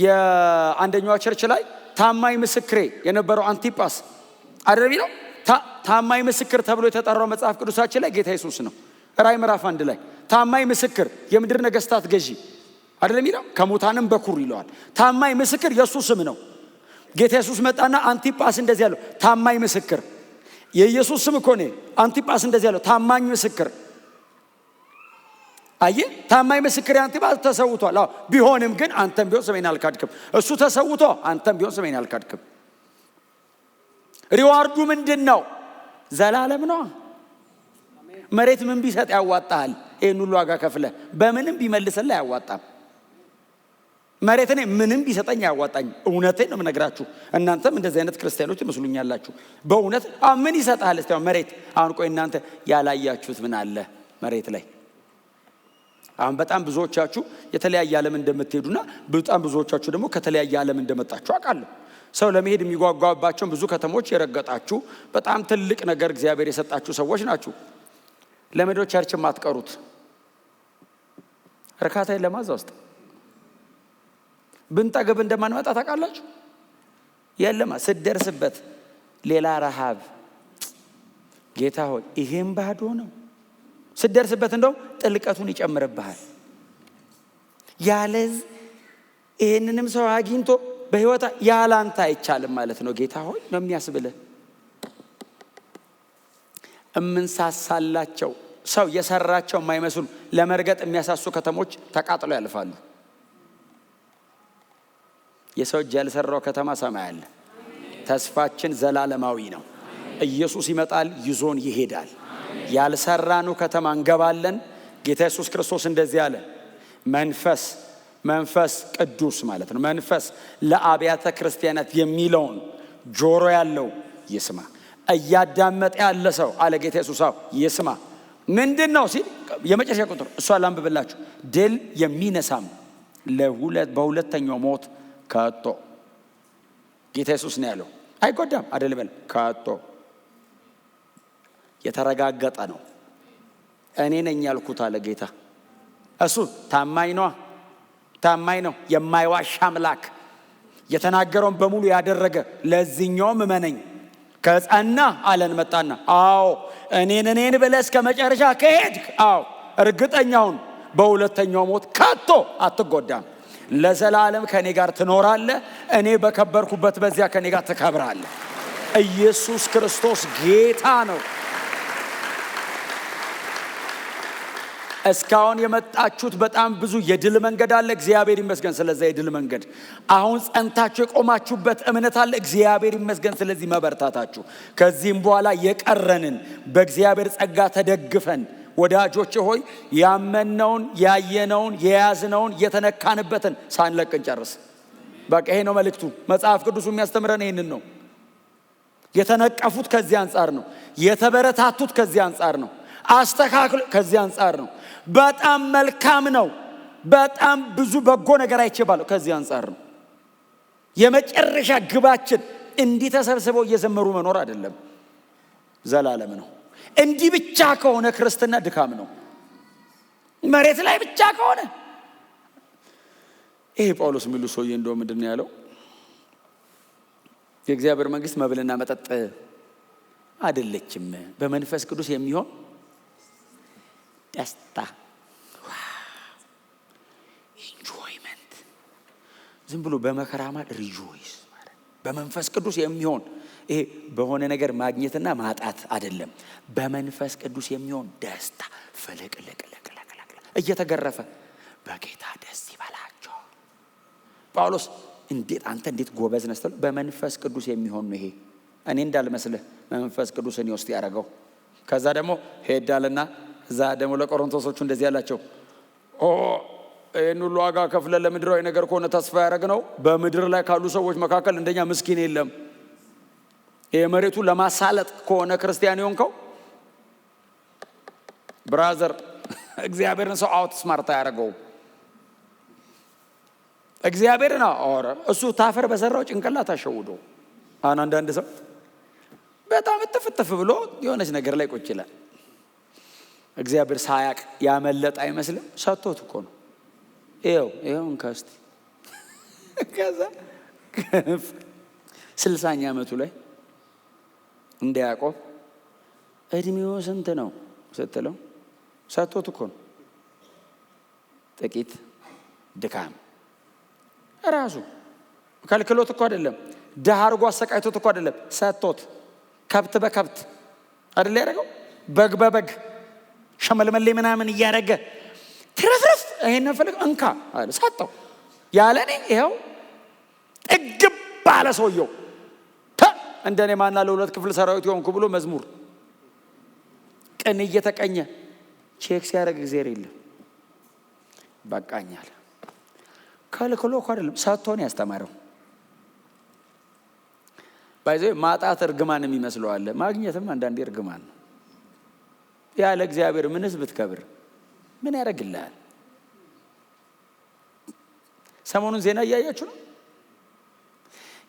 የአንደኛው ቸርች ላይ ታማኝ ምስክሬ የነበረው አንቲጳስ አይደል ነው ታማኝ ምስክር ተብሎ የተጠራው መጽሐፍ ቅዱሳችን ላይ ጌታ ኢየሱስ ነው። ራዕይ ምዕራፍ 1 ላይ ታማኝ ምስክር የምድር ነገስታት ገዢ አይደለም ይላል። ከሙታንም በኩር ይለዋል። ታማኝ ምስክር የሱ ስም ነው። ጌታ ኢየሱስ መጣና አንቲጳስ እንደዚህ ያለው ታማኝ ምስክር የኢየሱስ ስም እኮ ነው። አንቲጳስ እንደዚህ ያለው ታማኝ ምስክር አየ ታማኝ ምስክር አንቲጳስ ተሰውቷል። ቢሆንም ግን አንተም ቢሆን ስሜን አልካድክም። እሱ ተሰውቶ አንተም ቢሆን ስሜን አልካድክም። ሪዋርዱ ምንድነው? ዘላለም ነው። መሬት ምን ቢሰጥ ያዋጣል? ይሄን ሁሉ ዋጋ ከፍለ በምንም ቢመልስልህ ያዋጣም። መሬት እኔ ምንም ቢሰጠኝ ያዋጣኝ። እውነቴን ነው የምነግራችሁ። እናንተም እንደዚህ አይነት ክርስቲያኖች ይመስሉኛላችሁ። በእውነት ምን ይሰጣል? እስቲ መሬት አሁን ቆይ እናንተ ያላያችሁት ምን አለ መሬት ላይ? አሁን በጣም ብዙዎቻችሁ የተለያየ ዓለም እንደምትሄዱና በጣም ብዙዎቻችሁ ደግሞ ከተለያየ ዓለም እንደመጣችሁ አውቃለሁ። ሰው ለመሄድ የሚጓጓባቸው ብዙ ከተሞች የረገጣችሁ በጣም ትልቅ ነገር እግዚአብሔር የሰጣችሁ ሰዎች ናችሁ። ለምንድነው ቸርች ማትቀሩት? እርካታ ለማዛ ውስጥ ብንጠግብ እንደማንመጣ ታውቃላችሁ። የለማ ስትደርስበት ሌላ ረሃብ። ጌታ ሆይ ይሄን ባዶ ነው። ስትደርስበት እንደው ጥልቀቱን ይጨምርብሃል። ያለዝ ይሄንንም ሰው አግኝቶ በህይወታ ያላንተ አይቻልም ማለት ነው ጌታ ሆይ ነው የሚያስብልህ። እምንሳሳላቸው ሰው የሰራቸው የማይመስሉ ለመርገጥ የሚያሳሱ ከተሞች ተቃጥለው ያልፋሉ። የሰው እጅ ያልሰራው ከተማ ሰማይ አለ። ተስፋችን ዘላለማዊ ነው። ኢየሱስ ይመጣል፣ ይዞን ይሄዳል። ያልሰራነው ከተማ እንገባለን። ጌታ ኢየሱስ ክርስቶስ እንደዚህ አለ። መንፈስ ቅዱስ ማለት ነው። መንፈስ ለአብያተ ክርስቲያናት የሚለውን ጆሮ ያለው ይስማ። እያዳመጠ ያለ ሰው አለ ጌታ ኢየሱስ ይስማ። ምንድነው ሲል የመጨረሻ ቁጥር እሷ ላንብብላችሁ። ድል የሚነሳም በሁለተኛው ሞት ከቶ ጌታ ኢየሱስ ነው ያለው። አይጎዳም አይደለም ከቶ የተረጋገጠ ነው። እኔ ነኝ ያልኩት አለ ጌታ። እሱ ታማኝ ነው፣ የማይዋሽ አምላክ፣ የተናገረውን በሙሉ ያደረገ። ለዚህኛውም እመነኝ ከጸና አለን መጣና አዎ እኔን ብለህ እስከ መጨረሻ ከሄድክ እርግጠኛውን በሁለተኛው ሞት ከቶ አትጎዳም። ለዘላለም ከኔ ጋር ትኖራለህ። እኔ በከበርኩበት በዚያ ከኔ ጋር ትከብራለህ። ኢየሱስ ክርስቶስ ጌታ ነው። እስካሁን የመጣችሁት በጣም ብዙ የድል መንገድ አለ። እግዚአብሔር ይመስገን ስለዚህ የድል መንገድ። አሁን ጸንታችሁ የቆማችሁበት እምነት አለ። እግዚአብሔር ይመስገን ስለዚህ መበርታታችሁ። ከዚህም በኋላ የቀረንን በእግዚአብሔር ጸጋ ተደግፈን ወዳጆች ሆይ ያመነውን ያየነውን የያዝነውን የተነካንበትን ሳንለቅ እንጨርስ። በቃ ይሄ ነው መልእክቱ። መጽሐፍ ቅዱስ የሚያስተምረን ይሄንን ነው። የተነቀፉት ከዚህ አንጻር ነው። የተበረታቱት ከዚህ አንጻር ነው። አስተካክሎ ከዚህ አንጻር ነው። በጣም መልካም ነው። በጣም ብዙ በጎ ነገር አይቼባለሁ ከዚህ አንጻር ነው። የመጨረሻ ግባችን እንዲህ ተሰብስበው እየዘመሩ መኖር አይደለም፣ ዘላለም ነው። እንዲህ ብቻ ከሆነ ክርስትና ድካም ነው። መሬት ላይ ብቻ ከሆነ ይሄ ጳውሎስ የሚሉ ሰውዬ እንደው ምንድነው ያለው? የእግዚአብሔር መንግስት መብልና መጠጥ አይደለችም፣ በመንፈስ ቅዱስ የሚሆን ደስታ፣ ኢንጆይመንት። ዝም ብሎ በመከራ ማለት ሪጆይስ ማለት በመንፈስ ቅዱስ የሚሆን ይሄ በሆነ ነገር ማግኘትና ማጣት አይደለም። በመንፈስ ቅዱስ የሚሆን ደስታ እየተገረፈ በጌታ ደስ ይበላቸው። ጳውሎስ እንዴት ጎበዝ ነህ ስትለው በመንፈስ ቅዱስ የሚሆን ነው። ይሄ እኔ እንዳልመስልህ መንፈስ ቅዱስ እኔ ውስጥ ያደረገው። ከዛ ደግሞ ሄዳልና እዛ ደግሞ ለቆሮንቶሶቹ እንደዚህ ያላቸው ይህን ሁሉ ዋጋ ከፍለ ለምድራዊ ነገር ከሆነ ተስፋ ያደረግነው በምድር ላይ ካሉ ሰዎች መካከል እንደኛ ምስኪን የለም። ይሄ መሬቱ ለማሳለጥ ከሆነ ክርስቲያን የሆንከው ብራዘር፣ እግዚአብሔርን ሰው አውት ስማርት ያደረገው እግዚአብሔርን አወረ። እሱ ታፈር በሰራው ጭንቅላት አሸውዶ። አንዳንድ ሰው በጣም እጥፍጥፍ ብሎ የሆነች ነገር ላይ ቁጭ ይላል። እግዚአብሔር ሳያቅ ያመለጠ አይመስልም። ሰጥቶት እኮ ነው። ይሄው እንካስቲ ከዛ 60ኛ ዓመቱ ላይ እንደ ያዕቆብ እድሜው ስንት ነው ስትለው ሰጥቶት እኮ ነው። ጥቂት ድካም ራሱ ከልክሎት እኮ አይደለም። ደሃ አድርጎ አሰቃይቶት እኮ አይደለም። ሰጥቶት ከብት በከብት አይደል ያደረገው? በግ በበግ ሸመልመሌ ምናምን እያደረገ ትረፍረፍ ይሄን ፈልግ እንካ አለ ሰጠው። ያለኔ ይሄው ጥግብ ባለ ሰውየው እንደኔ ማና ለሁለት ክፍል ሰራዊት ይሆንኩ ብሎ መዝሙር ቀን እየተቀኘ ቼክ ሲያደርግ እግዚአብሔር የለም በቃኛል። ከልክሎ እኮ አይደለም ሰጥቶን ያስተማረው። ባይዘ ማጣት እርግማን የሚመስለው አለ፣ ማግኘትም አንዳንዴ እርግማን ነው። ያለ እግዚአብሔር ምንስ ብትከብር ምን ያደርግልሃል? ሰሞኑን ዜና እያያችሁ ነው።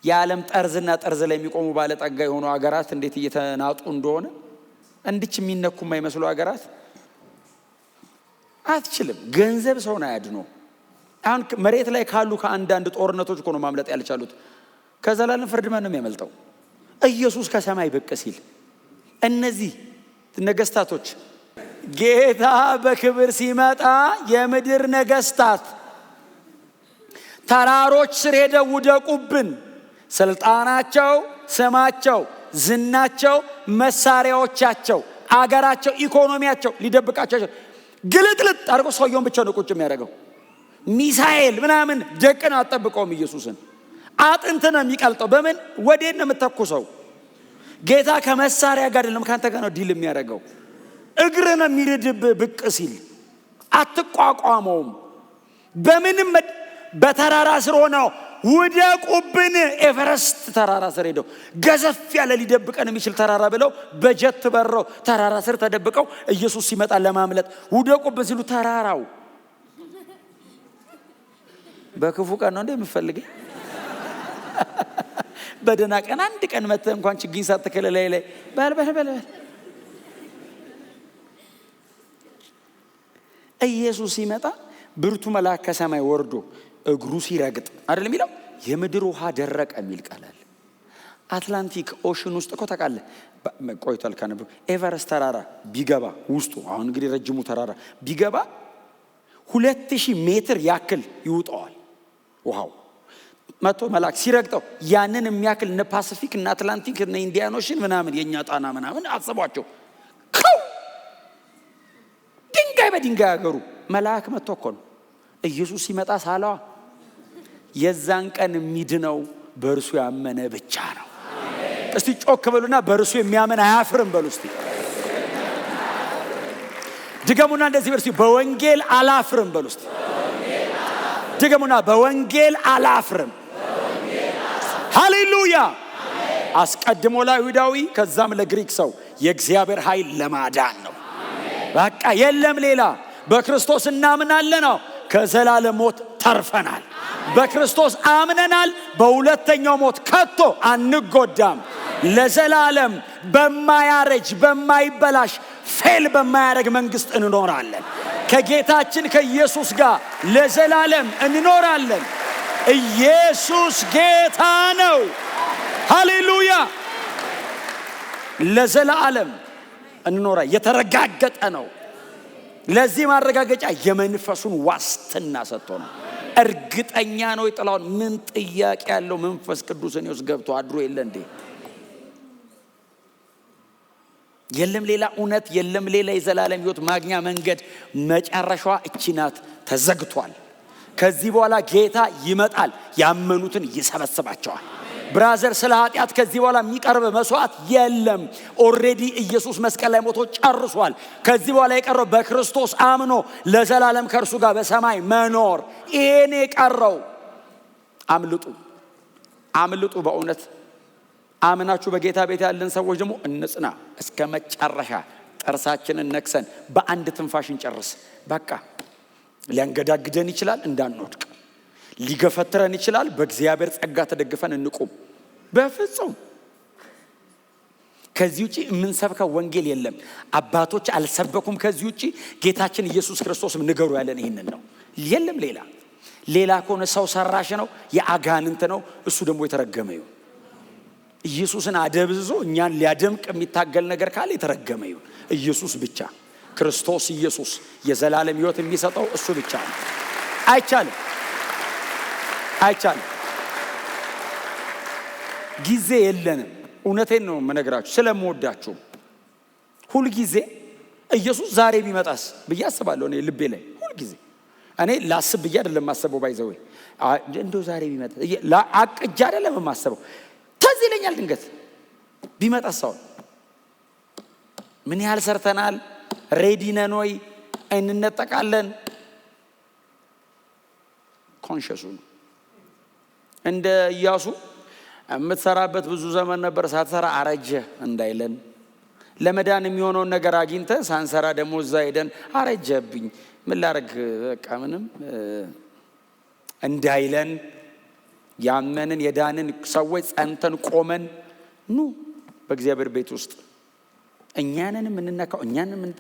የዓለም ጠርዝና ጠርዝ ላይ የሚቆሙ ባለጠጋ የሆኑ ሀገራት እንዴት እየተናጡ እንደሆነ። እንድች የሚነኩ የማይመስሉ ሀገራት አትችልም። ገንዘብ ሰውን አያድኖ። አሁን መሬት ላይ ካሉ ከአንዳንድ ጦርነቶች እኮ ነው ማምለጥ ያልቻሉት። ከዘላለም ፍርድ ማን ነው የሚያመልጠው? ኢየሱስ ከሰማይ ብቅ ሲል እነዚህ ነገስታቶች ጌታ በክብር ሲመጣ የምድር ነገስታት ተራሮች ስር ሄደው ውደቁብን። ስልጣናቸው፣ ስማቸው፣ ዝናቸው፣ መሳሪያዎቻቸው፣ አገራቸው፣ ኢኮኖሚያቸው ሊደብቃቸው ግልጥልጥ አድርጎ ሰውየውን ብቻ ነው ቁጭ የሚያደርገው። ሚሳኤል ምናምን ደቅን አጠብቀውም ኢየሱስን አጥንት ነው የሚቀልጠው። በምን ወዴት ነው የምተኩሰው? ጌታ ከመሳሪያ ጋር አይደለም ካንተ ጋር ነው ዲል የሚያደርገው። እግር ነው የሚርድብ ብቅ ሲል አትቋቋመውም። በምንም በተራራ ስር ሆነው ውደቁብን። ኤቨረስት ተራራ ስር ሄደው ገዘፍ ያለ ሊደብቀን የሚችል ተራራ ብለው በጀት በረው ተራራ ስር ተደብቀው ኢየሱስ ሲመጣ ለማምለጥ ውደቁብን ሲሉ ተራራው በክፉ ቀን ነው እንዴ የምፈልገኝ? በደህና ቀን አንድ ቀን መጥተህ እንኳን ችግኝ ሳትከለ ላይ በል ኢየሱስ ሲመጣ ብርቱ መልአክ ከሰማይ ወርዶ እግሩ ሲረግጥ አይደል የሚለው የምድር ውሃ ደረቀ የሚል ቃል አለ። አትላንቲክ ኦሽን ውስጥ እኮ ታውቃለህ፣ ቆይቷል ካነበብኩ ኤቨረስት ተራራ ቢገባ ውስጡ አሁን እንግዲህ ረጅሙ ተራራ ቢገባ 2000 ሜትር ያክል ይውጣዋል ውሃው። መቶ መልአክ ሲረግጠው ያንን የሚያክል እነ ፓሲፊክ እና አትላንቲክ እና ኢንዲያን ኦሽን ምናምን የኛ ጣና ምናምን አስቧቸው። ድንጋይ በድንጋይ ያገሩ መልአክ መጥቶ እኮ ነው ኢየሱስ ሲመጣ ሳለዋ የዛን ቀን የሚድነው በእርሱ ያመነ ብቻ ነው። እስቲ ጮክ በሉና በእርሱ የሚያምን አያፍርም በሉ እስቲ። ድገሙና እንደዚህ በርሱ በወንጌል አላፍርም በሉ እስቲ። ድገሙና በወንጌል አላፍርም። ሃሌሉያ። አስቀድሞ ለይሁዳዊ ከዛም ለግሪክ ሰው የእግዚአብሔር ኃይል ለማዳን ነው። በቃ የለም ሌላ። በክርስቶስ እናምናለን ነው ከዘላለም ሞት ተርፈናል። በክርስቶስ አምነናል። በሁለተኛው ሞት ከቶ አንጎዳም። ለዘላለም በማያረጅ በማይበላሽ ፌል በማያረግ መንግስት እንኖራለን። ከጌታችን ከኢየሱስ ጋር ለዘላለም እንኖራለን። ኢየሱስ ጌታ ነው። ሃሌሉያ። ለዘላለም እንኖራ የተረጋገጠ ነው። ለዚህ ማረጋገጫ የመንፈሱን ዋስትና ሰጥቶ ነው። እርግጠኛ ነው። ይጥላውን ምን ጥያቄ ያለው መንፈስ ቅዱስ እኔ ውስጥ ገብቶ አድሮ የለ እንዴ? የለም ሌላ እውነት፣ የለም ሌላ የዘላለም ሕይወት ማግኛ መንገድ። መጨረሻዋ እቺ ናት። ተዘግቷል። ከዚህ በኋላ ጌታ ይመጣል፣ ያመኑትን ይሰበስባቸዋል። ብራዘር ስለ ኃጢአት ከዚህ በኋላ የሚቀርብ መስዋዕት የለም። ኦሬዲ ኢየሱስ መስቀል ላይ ሞቶ ጨርሷል። ከዚህ በኋላ የቀረው በክርስቶስ አምኖ ለዘላለም ከእርሱ ጋር በሰማይ መኖር። ይሄን የቀረው አምልጡ፣ አምልጡ። በእውነት አምናችሁ በጌታ ቤት ያለን ሰዎች ደግሞ እንጽና እስከ መጨረሻ። ጥርሳችንን ነክሰን በአንድ ትንፋሽ እንጨርስ። በቃ ሊያንገዳግደን ይችላል፣ እንዳንወድቅ ሊገፈትረን ይችላል። በእግዚአብሔር ጸጋ ተደግፈን እንቁም። በፍጹም ከዚህ ውጪ የምንሰብከው ወንጌል የለም። አባቶች አልሰበኩም ከዚህ ውጪ። ጌታችን ኢየሱስ ክርስቶስም ንገሩ ያለን ይሄንን ነው። የለም ሌላ ከሆነ ሰው ሰራሽ ነው፣ የአጋንንት ነው። እሱ ደግሞ የተረገመ ይሁን። ኢየሱስን አደብዝዞ እኛን ሊያደምቅ የሚታገል ነገር ካለ የተረገመ ይሁን። ኢየሱስ ብቻ፣ ክርስቶስ ኢየሱስ የዘላለም ሕይወት የሚሰጠው እሱ ብቻ ነው። አይቻልም። ጊዜ የለንም። እውነቴን ነው የምነግራችሁ ስለምወዳችሁ። ሁል ጊዜ ኢየሱስ ዛሬ ቢመጣስ ብዬ አስባለሁ። እኔ ልቤ ላይ ሁል ጊዜ እኔ ላስብ ብዬ አይደለም ማሰበው። ባይዘው እንደው ዛሬ ቢመጣ አቅጃ አይደለም ማሰበው። ተዚህ ይለኛል ድንገት ቢመጣስ ሰው ምን ያህል ሰርተናል? ሬዲ ነን ወይ? እንነጠቃለን? ኮንሽሱ ነው። እንደ ኢያሱ የምትሰራበት ብዙ ዘመን ነበር፣ ሳትሰራ አረጀ እንዳይለን። ለመዳን የሚሆነውን ነገር አግኝተ ሳንሰራ ደግሞ እዛ ሄደን አረጀብኝ ምን ላረግ በቃ ምንም እንዳይለን። ያመንን የዳንን ሰዎች ጸንተን ቆመን ኑ በእግዚአብሔር ቤት ውስጥ እኛንን የምንነካው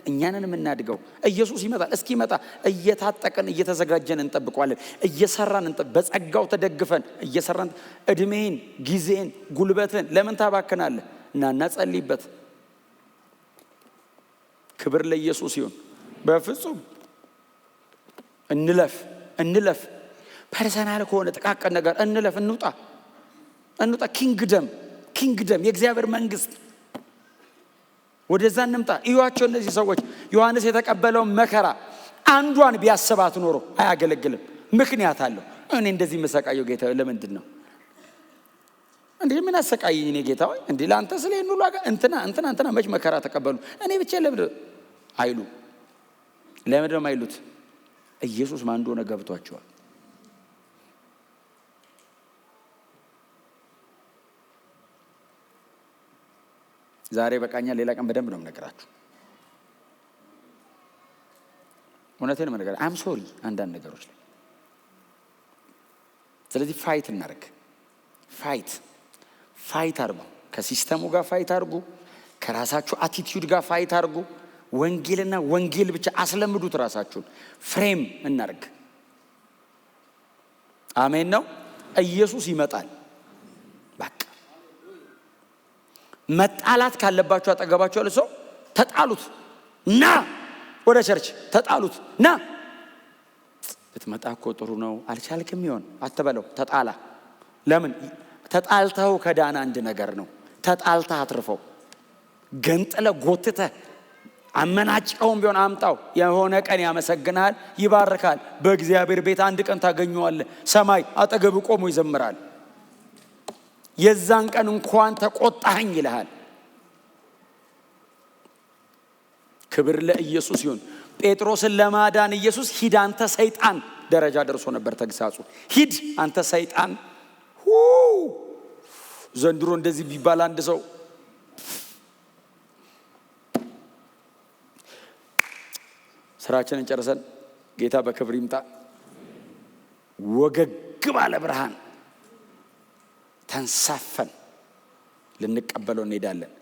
እኛንን የምናድገው። ኢየሱስ ይመጣል። እስኪመጣ እየታጠቀን እየተዘጋጀን እንጠብቀዋለን። እየሰራን በጸጋው ተደግፈን እየሰራን። እድሜን፣ ጊዜን፣ ጉልበትን ለምን ታባክናለህ? እና ጸልይበት። ክብር ለኢየሱስ ይሁን። በፍጹም እንለፍ። ፐርሰናል ከሆነ ጥቃቅን ነገር እንለፍ፣ እንውጣ። ኪንግደም የእግዚአብሔር መንግስት ወደዛ እንምጣ። እዩዋቸው እነዚህ ሰዎች ዮሐንስ የተቀበለው መከራ አንዷን ቢያስባት ኖሮ አያገለግልም። ምክንያት አለው። እኔ እንደዚህ መሰቃየው ጌታ ለምንድን ነው እንዴ? ምን አሰቃየኝ እኔ ጌታ ወይ እንዴ? ላንተ ስለኝ ሁሉ እንትና መች መከራ ተቀበሉ እኔ ብቻ ለምን አይሉ? ለምን ነው አይሉት? ኢየሱስ ማን እንደሆነ ገብቷቸዋል። ዛሬ በቃኛ፣ ሌላ ቀን በደንብ ነው የምነግራችሁ። እውነቴን ነው የምነግራችሁ። አም ሶሪ አንዳንድ ነገሮች ላይ። ስለዚህ ፋይት እናደርግ። ፋይት አድርጉ። ከሲስተሙ ጋር ፋይት አድርጉ። ከራሳችሁ አቲቲዩድ ጋር ፋይት አድርጉ። ወንጌልና ወንጌል ብቻ አስለምዱት። ራሳችሁን ፍሬም እናድርግ። አሜን ነው። ኢየሱስ ይመጣል። በቃ መጣላት ካለባችሁ አጠገባችሁ ያለ ሰው ተጣሉት። ና ወደ ቸርች ተጣሉት። ና ብትመጣ እኮ ጥሩ ነው፣ አልቻልክም ይሆን አትበለው። ተጣላ። ለምን ተጣልተው ከዳና አንድ ነገር ነው። ተጣልተህ አትርፈው። ገንጥለ ጎትተ አመናጭቀውም ቢሆን አምጣው። የሆነ ቀን ያመሰግናል፣ ይባርካል። በእግዚአብሔር ቤት አንድ ቀን ታገኘዋለህ። ሰማይ አጠገብ ቆሞ ይዘምራል። የዛን ቀን እንኳን ተቆጣኸኝ ይልሃል። ክብር ለኢየሱስ ይሁን። ጴጥሮስን ለማዳን ኢየሱስ ሂድ አንተ ሰይጣን ደረጃ ደርሶ ነበር ተግሳጹ። ሂድ አንተ ሰይጣን። ዘንድሮ እንደዚህ ቢባል አንድ ሰው ስራችንን ጨርሰን ጌታ በክብር ይምጣ። ወገግ ባለ ብርሃን ተንሳፈን ልንቀበለው እንሄዳለን።